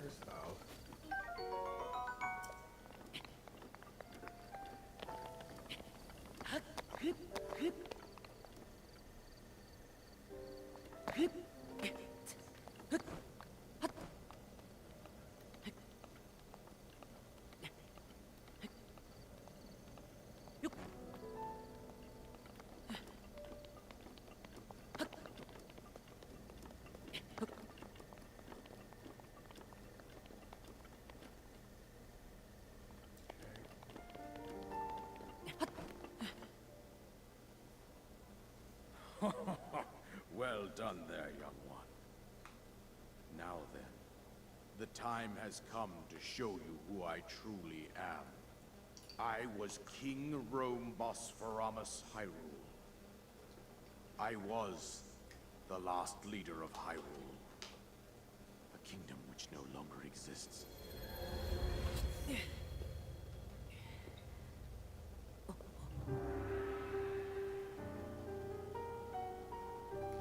First off, Well done there, young one. Now then, the time has come to show you who I truly am. I was King Rome Bosphoramus Hyrule. I was the last leader of Hyrule, a kingdom which no longer exists.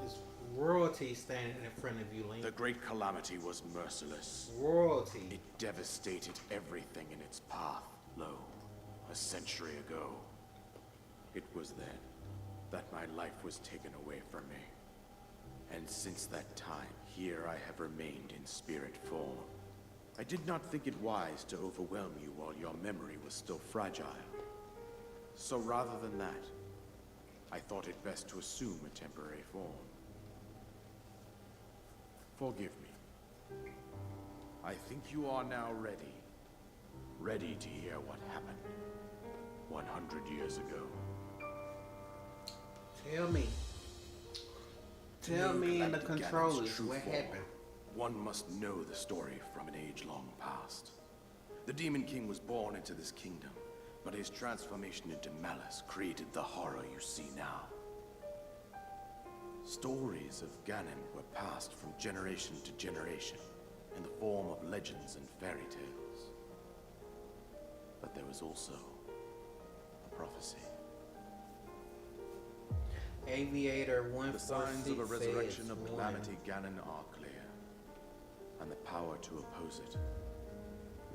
it's royalty standing in front of you, Link. The Great Calamity was merciless. Royalty. It devastated everything in its path, lo, a century ago. It was then that my life was taken away from me. And since that time, here I have remained in spirit form. I did not think it wise to overwhelm you while your memory was still fragile. So rather than that, I thought it best to assume a temporary form. Forgive me. I think you are now ready. Ready to hear what happened 100 years ago. Tell me. Tell New me and the Galactic Ganon's controllers true what form. happened. One must know the story from an age long past. The Demon King was born into this kingdom, but his transformation into malice created the horror you see now. Stories of Ganon were passed from generation to generation in the form of legends and fairy tales. But there was also a prophecy. Aviator The signs of a 146 resurrection of says calamity Ganon are clear, and the power to oppose it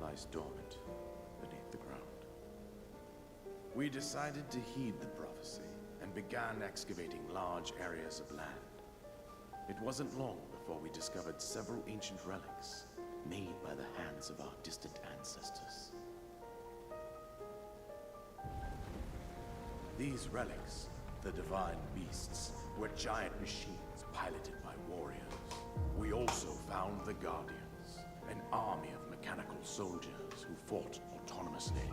lies dormant beneath the ground. We decided to heed the prophecy and began excavating large areas of land. It wasn't long before we discovered several ancient relics made by the hands of our distant ancestors. These relics, the divine beasts, were giant machines piloted by warriors. We also found the Guardians, an army of mechanical soldiers who fought autonomously.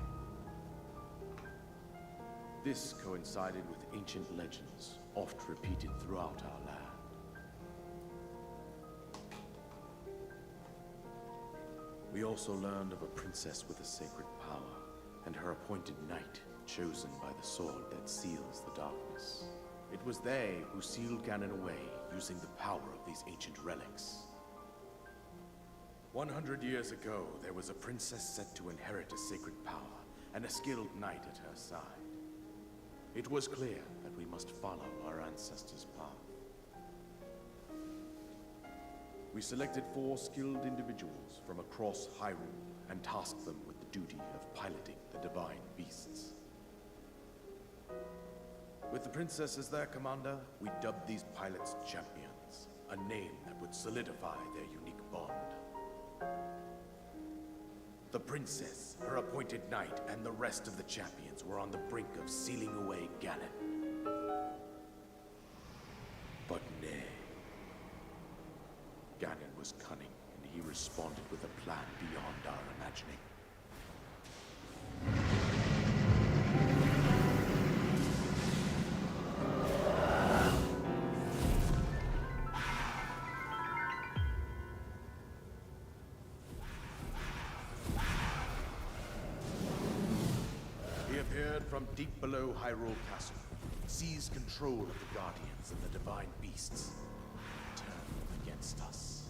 This coincided with ancient legends, oft repeated throughout our land. We also learned of a princess with a sacred power, and her appointed knight, chosen by the sword that seals the darkness. It was they who sealed Ganon away using the power of these ancient relics. 100 years ago, there was a princess set to inherit a sacred power, and a skilled knight at her side. It was clear that we must follow our ancestors' path. We selected 4 skilled individuals from across Hyrule and tasked them with the duty of piloting the divine beasts. With the princess as their commander, we dubbed these pilots champions, a name that would solidify their unique bond. The princess, her appointed knight, and the rest of the champions were on the brink of sealing away Ganon. But nay. Ganon was cunning, and he responded with a plan beyond our imagining. He appeared from deep below Hyrule Castle, seized control of the Guardians and the Divine Beasts, and turned them against us.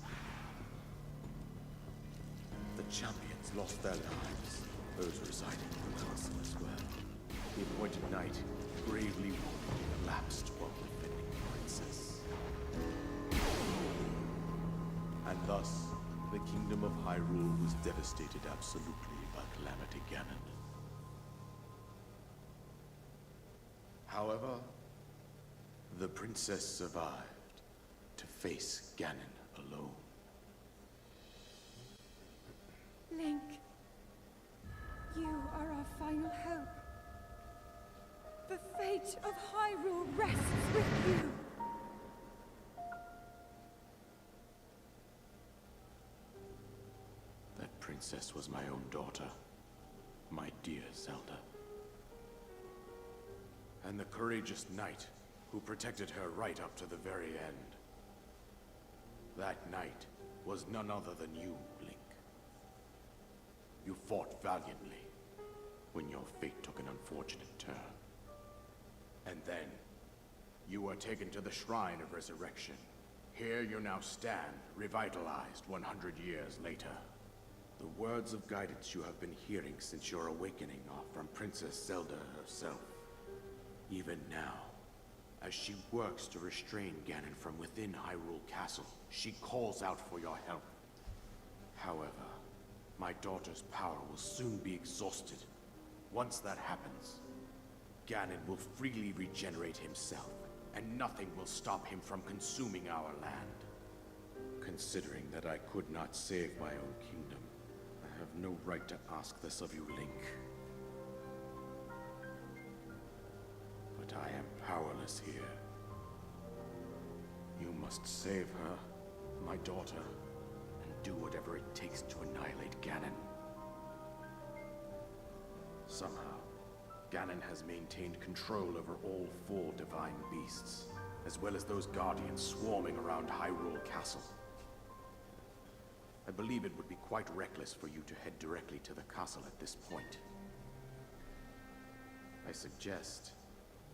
The champions lost their lives, those residing in the castle as well. The appointed knight, gravely wounded, collapsed while defending the princess. And thus, the kingdom of Hyrule was devastated absolutely by Calamity Ganon. However, the princess survived to face Ganon alone. Link, you are our final hope. The fate of Hyrule rests with you. That princess was my own daughter, my dear Zelda. And the courageous knight who protected her right up to the very end. That knight was none other than you, Link. You fought valiantly when your fate took an unfortunate turn. And then, you were taken to the Shrine of Resurrection. Here you now stand, revitalized 100 years later. The words of guidance you have been hearing since your awakening are from Princess Zelda herself. Even now, as she works to restrain Ganon from within Hyrule Castle, she calls out for your help. However, my daughter's power will soon be exhausted. Once that happens, Ganon will freely regenerate himself, and nothing will stop him from consuming our land. Considering that I could not save my own kingdom, I have no right to ask this of you, Link. But I am powerless here. You must save her, my daughter, and do whatever it takes to annihilate Ganon. Somehow, Ganon has maintained control over all 4 divine beasts, as well as those guardians swarming around Hyrule Castle. I believe it would be quite reckless for you to head directly to the castle at this point. I suggest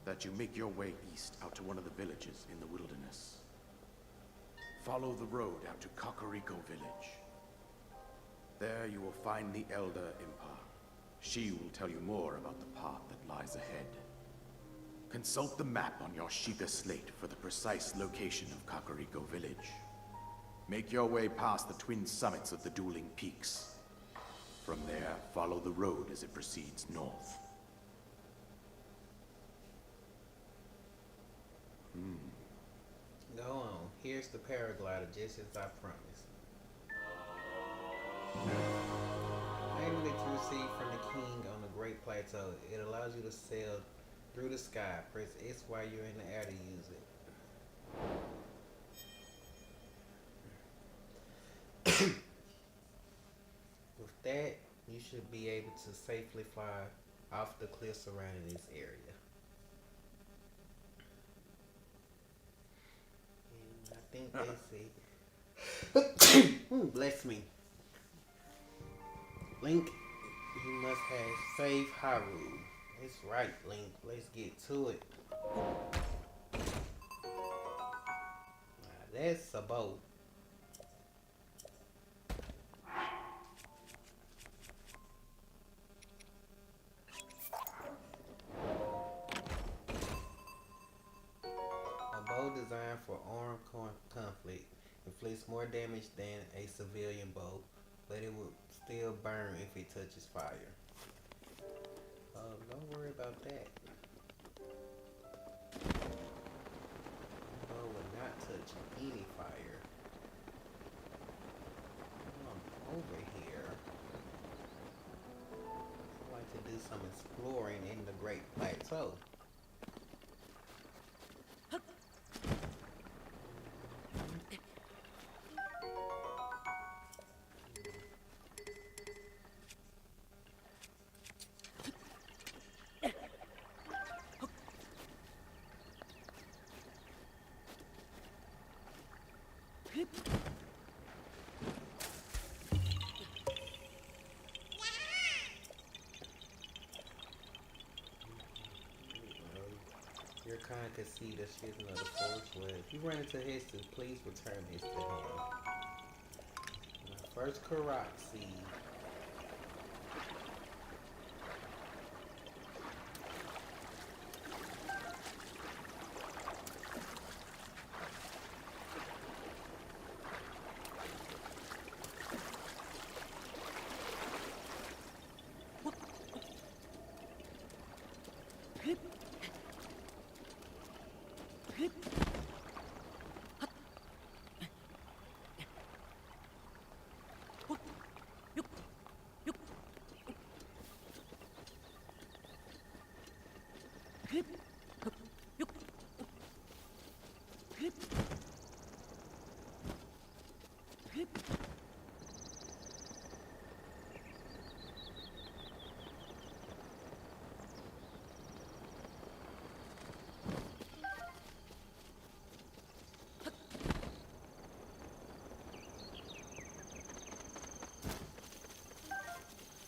that you make your way east out to one of the villages in the wilderness. Follow the road out to Kakariko Village. There you will find the Elder Impa. She will tell you more about the path that lies ahead. Consult the map on your Sheikah slate for the precise location of Kakariko Village. Make your way past the twin summits of the dueling peaks. From there, follow the road as it proceeds north. Go on. Here's the paraglider, just as I promised. Item that you receive from the king on the Great Plateau. It allows you to sail through the sky. Press S while you're in the air to use it. With that, you should be able to safely fly off the cliffs surrounding this area. And I think that's it. Bless me. Link, you must have saved Hyrule. That's right, Link. Let's get to it. Now, that's a bow. A bow designed for armed conflict inflicts more damage than a civilian bow, but it will still burn if it touches fire. Don't worry about that. Bow will not touch any fire. Over here. I'd like to do some exploring in the Great Plateau. Your kind can see the shiznit of the forest where if you run into Histu, please return this to him. My first Karak seed.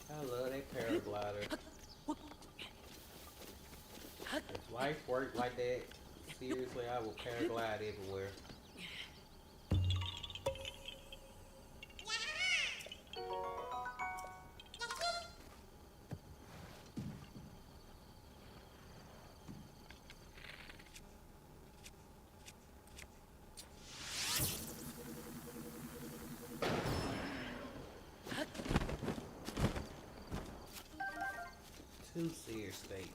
I love that paraglider. If life worked like that, seriously, I would paraglide everywhere. Two seer states.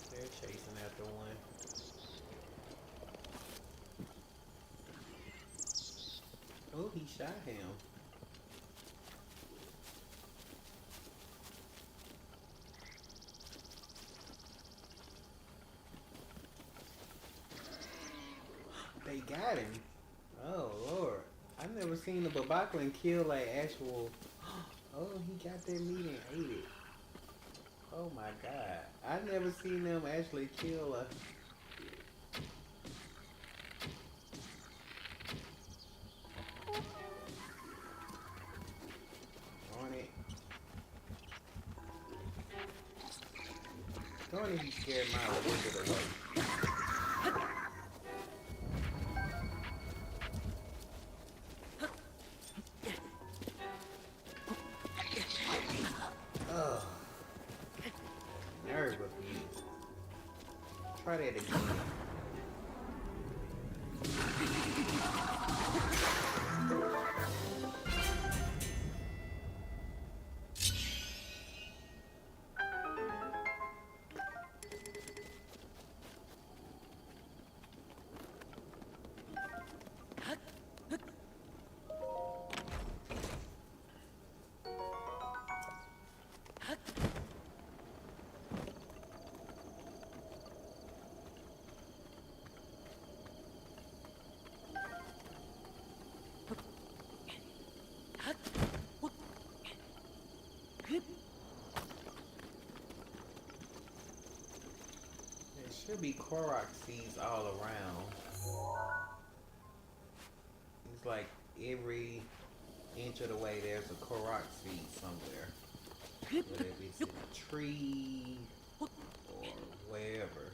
They're chasing after one. Oh, he shot him. They got him. Oh, Lord. I've never seen a Babaklan kill like actual... Oh, he got that meat and ate it. Oh my God. I've never seen them actually kill a... Darn it, he scared my wizard away. Ugh. Nerve of you. Try that again. Should be Korok seeds all around. It's like every inch of the way there's a Korok seed somewhere. Whether it's in a tree or wherever.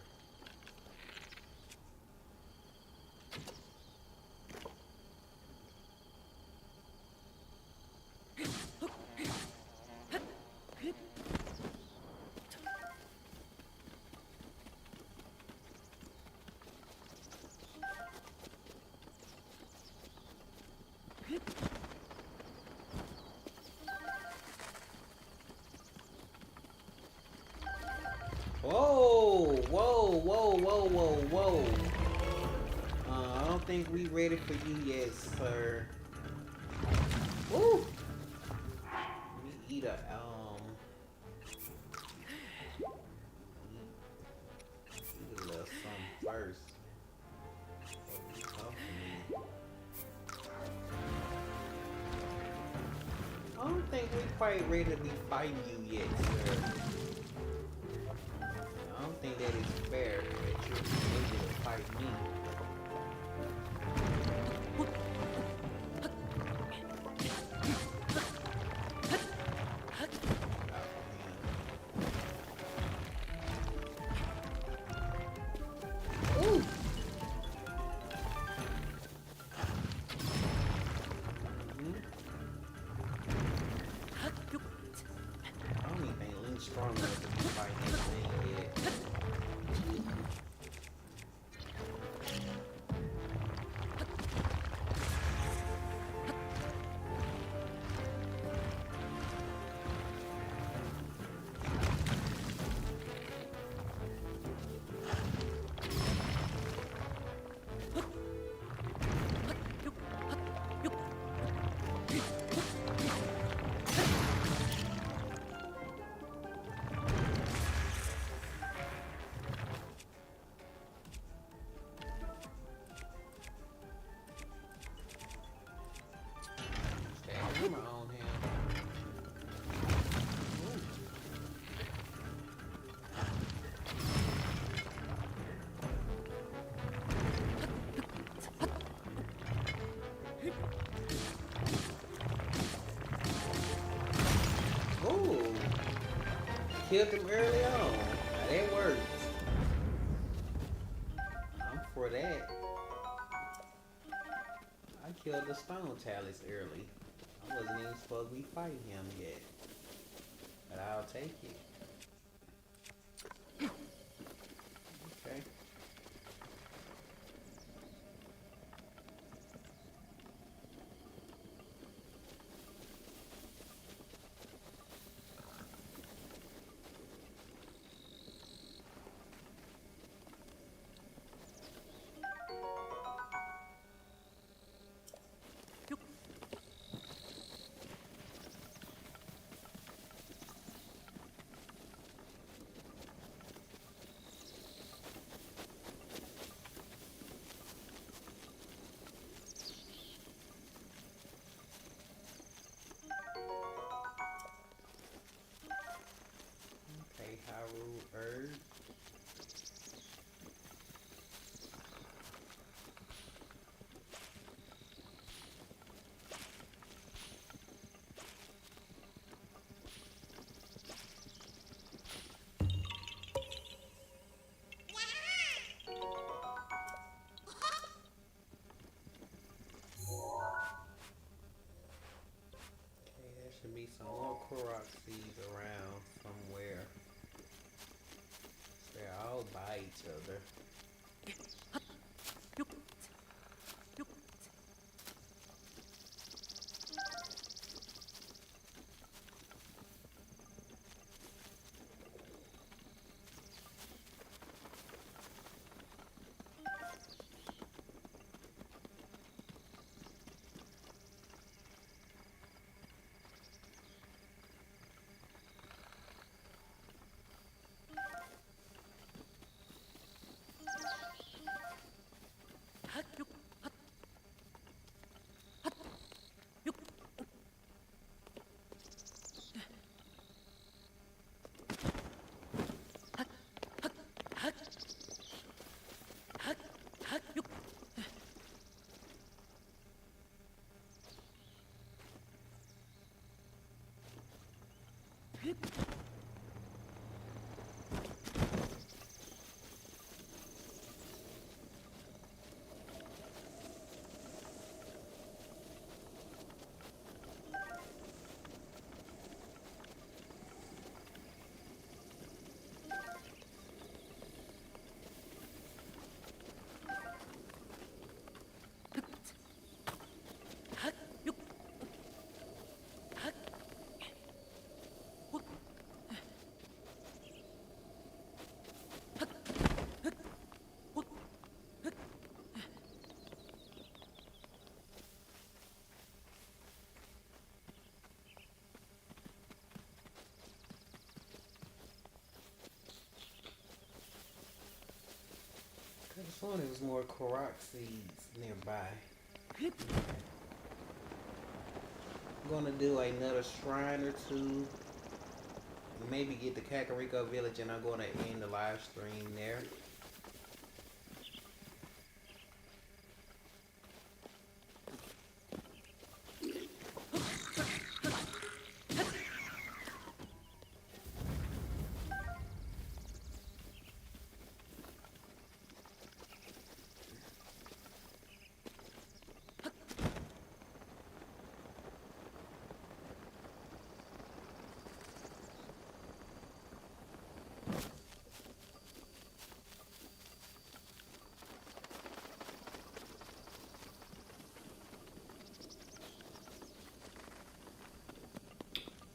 think we ready for you yet, sir. Woo! Let me eat a eat a little something first. Before you come for me. I don't think we quite ready to be fighting you yet, sir. I don't think that is fair that you're able to fight me. Ooh. I don't even think Link's strong enough to be fighting anything yet. Come on here. Ooh. Killed him early on. Now that works. I'm for that. I killed the Stone Talus early. I wasn't even supposed to be fighting him yet. But I'll take it. Okay. Urge. Okay, there should be some more Korok seeds around somewhere. They're all by each other. Oh, there was more Korok seeds nearby. I'm gonna do another shrine or two. Maybe get the Kakariko village, and I'm gonna end the live stream there.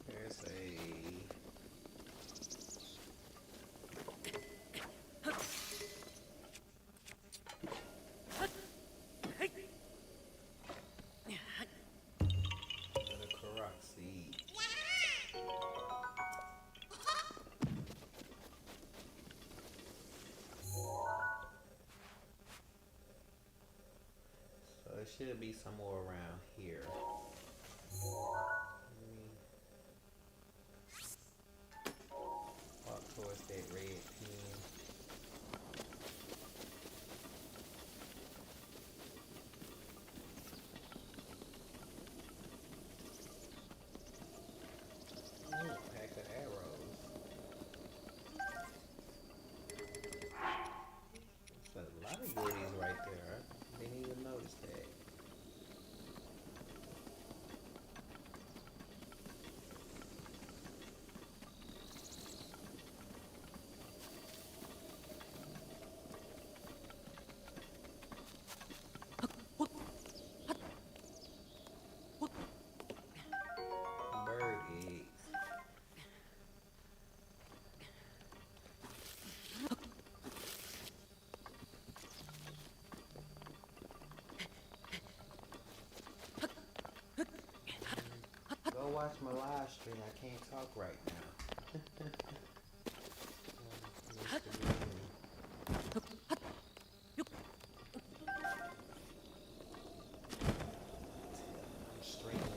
There's a another Korok seed. So it should be somewhere around here. Let me walk towards that red pin. Ooh, pack of arrows. There's a lot of goodies right there. I didn't even notice that. Bird eggs. Go watch my live stream. I can't talk right now. Mr. Green. I'm streaming.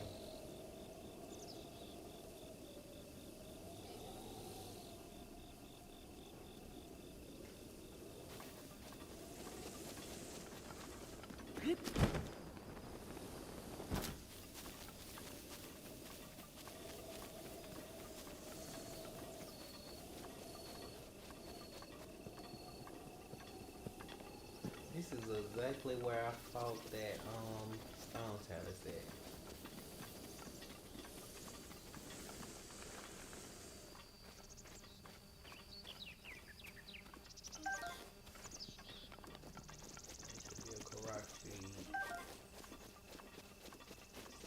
This is exactly where I fought that stone talus at. Should be a Korok seed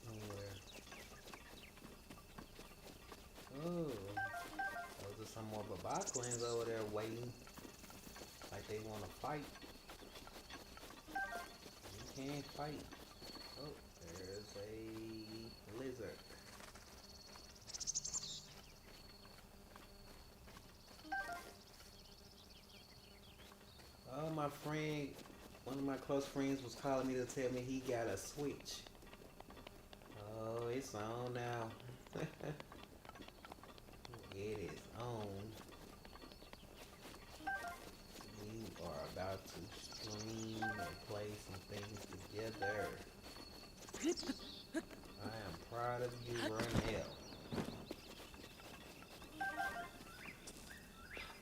somewhere. Oh, those are some more Babaquins over there waiting, like they want to fight. You can't fight. Oh, there's a lizard. Oh, my friend, one of my close friends was calling me to tell me he got a Switch. Oh, it's on now. It is on. We are about to stream and play some things together. I am proud of you, Ronell.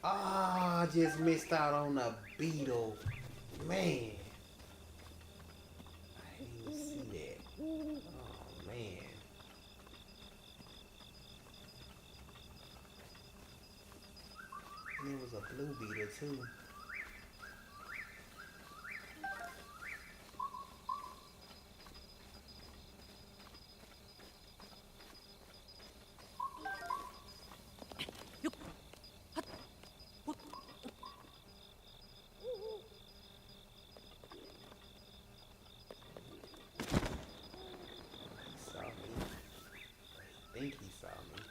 Ah, I just missed out on a beetle. Man. I didn't even see that. Oh, man. And it was a blue beetle, too. He saw me. I think he saw me.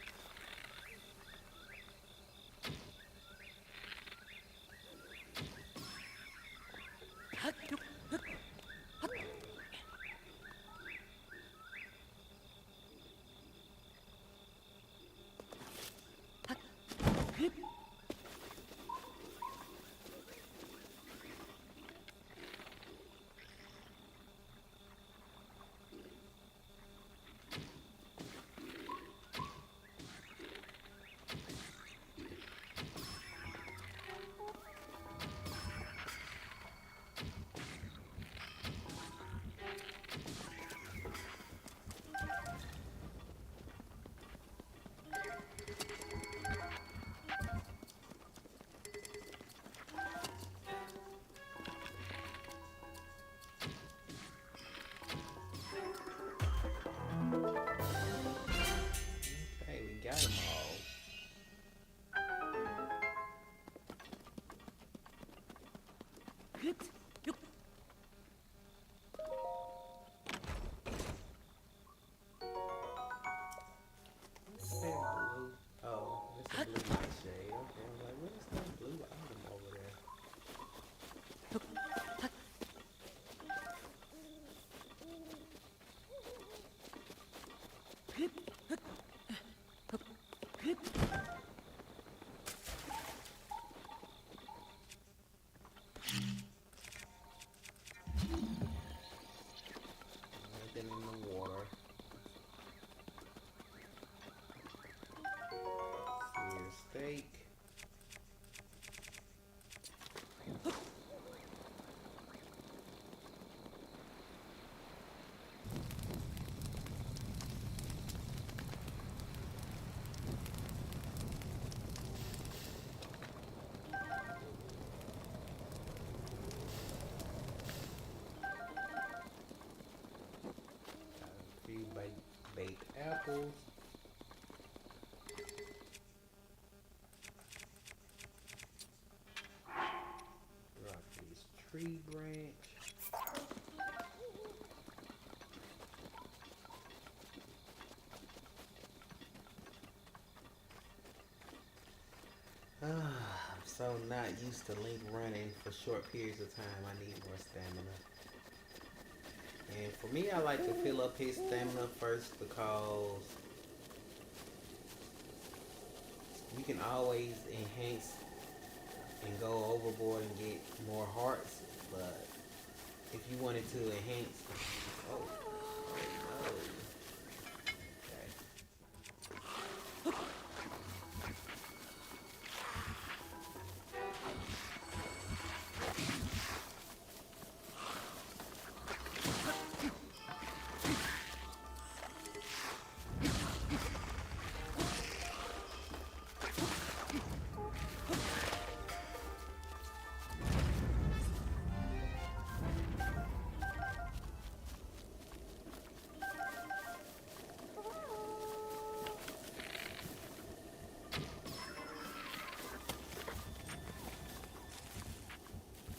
nothing in the water. Seared steak. A few baked apples. Drop this tree branch. I'm so not used to Link running for short periods of time. I need more stamina. And for me, I like to fill up his stamina first because you can always enhance and go overboard and get more hearts. But if you wanted to enhance, oh no.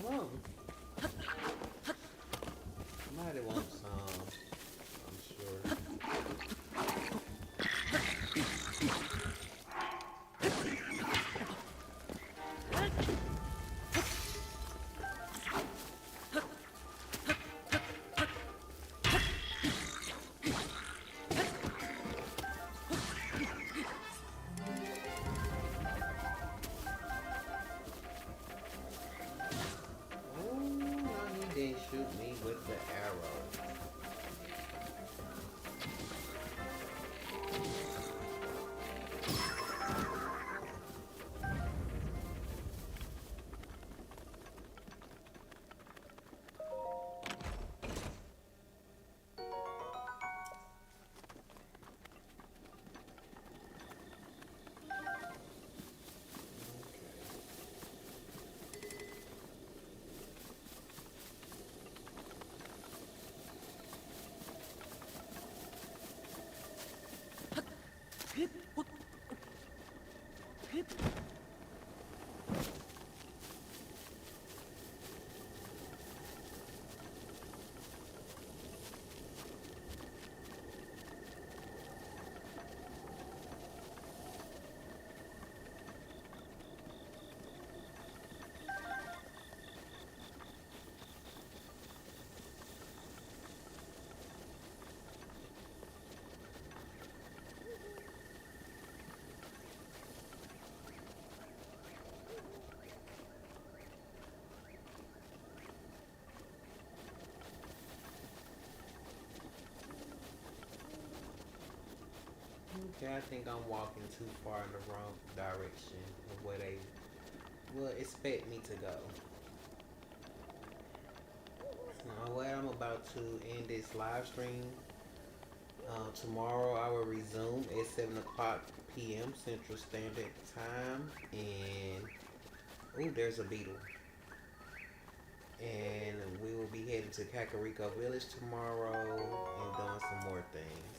Come on. Somebody wants some, I'm sure. Oh, no, he didn't shoot me with the arrow. Okay, I think I'm walking too far in the wrong direction of where they will expect me to go. Well, I'm about to end this live stream. Tomorrow I will resume at 7 o'clock p.m. Central Standard Time. And, ooh, there's a beetle. And we will be heading to Kakariko Village tomorrow and doing some more things.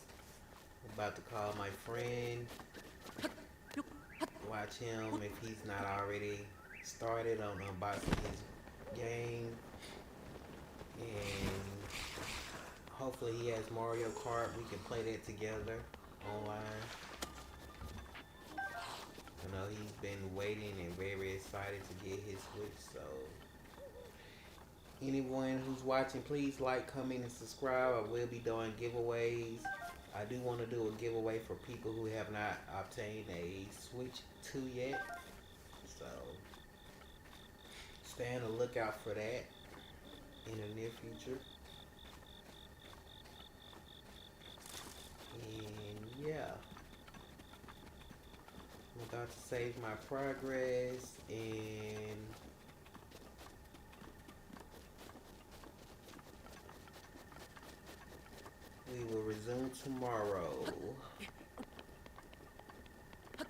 I'm about to call my friend. Watch him if he's not already started on unboxing his game. And hopefully he has Mario Kart. We can play that together online. I know he's been waiting and very excited to get his Switch. So anyone who's watching, please like, comment, and subscribe. I will be doing giveaways. I do want to do a giveaway for people who have not obtained a Switch-2 yet. So stay on the lookout for that in the near future. About to save my progress and we will resume tomorrow. I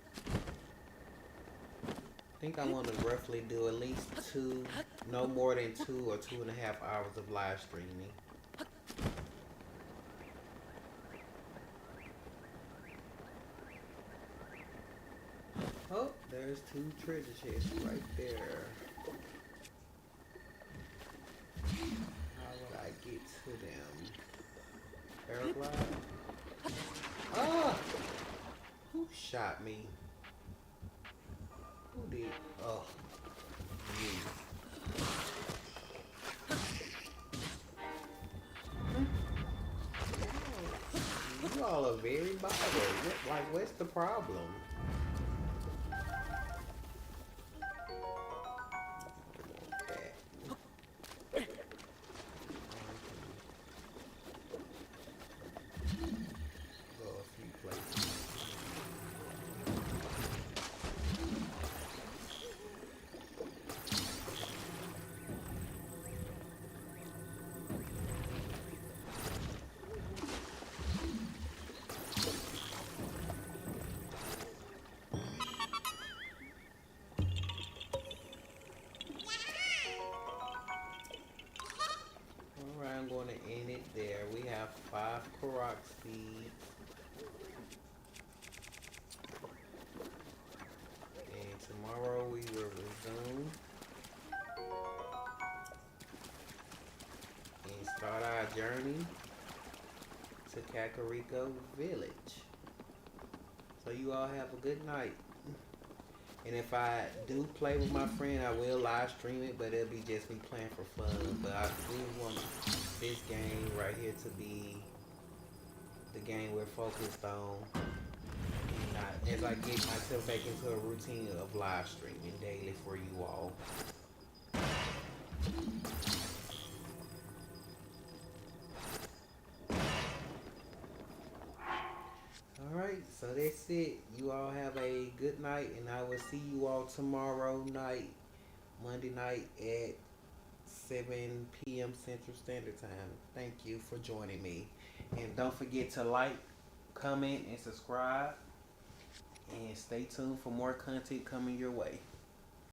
think I want to roughly do at least no more than 2 or 2.5 hours of live streaming. Oh, there's 2 treasure chests right there. How would I get to them? Paraglide? Ah! Who shot me? Who did? Oh, you. You all are very bothered. What's the problem? Go a few places. Alright, I'm going to end it there. We have 5 Korok seeds. And tomorrow we will resume and start our journey to Kakariko Village. So you all have a good night. And if I do play with my friend, I will live stream it, but it'll be just me playing for fun. But I do want this game right here to be the game we're focused on. And as I get myself back into a routine of live streaming daily for you all. Alright, so that's it. You all have a good night, and I will see you all tomorrow night, Monday night at 7 p.m. Central Standard Time. Thank you for joining me. And don't forget to like, comment, and subscribe. And stay tuned for more content coming your way.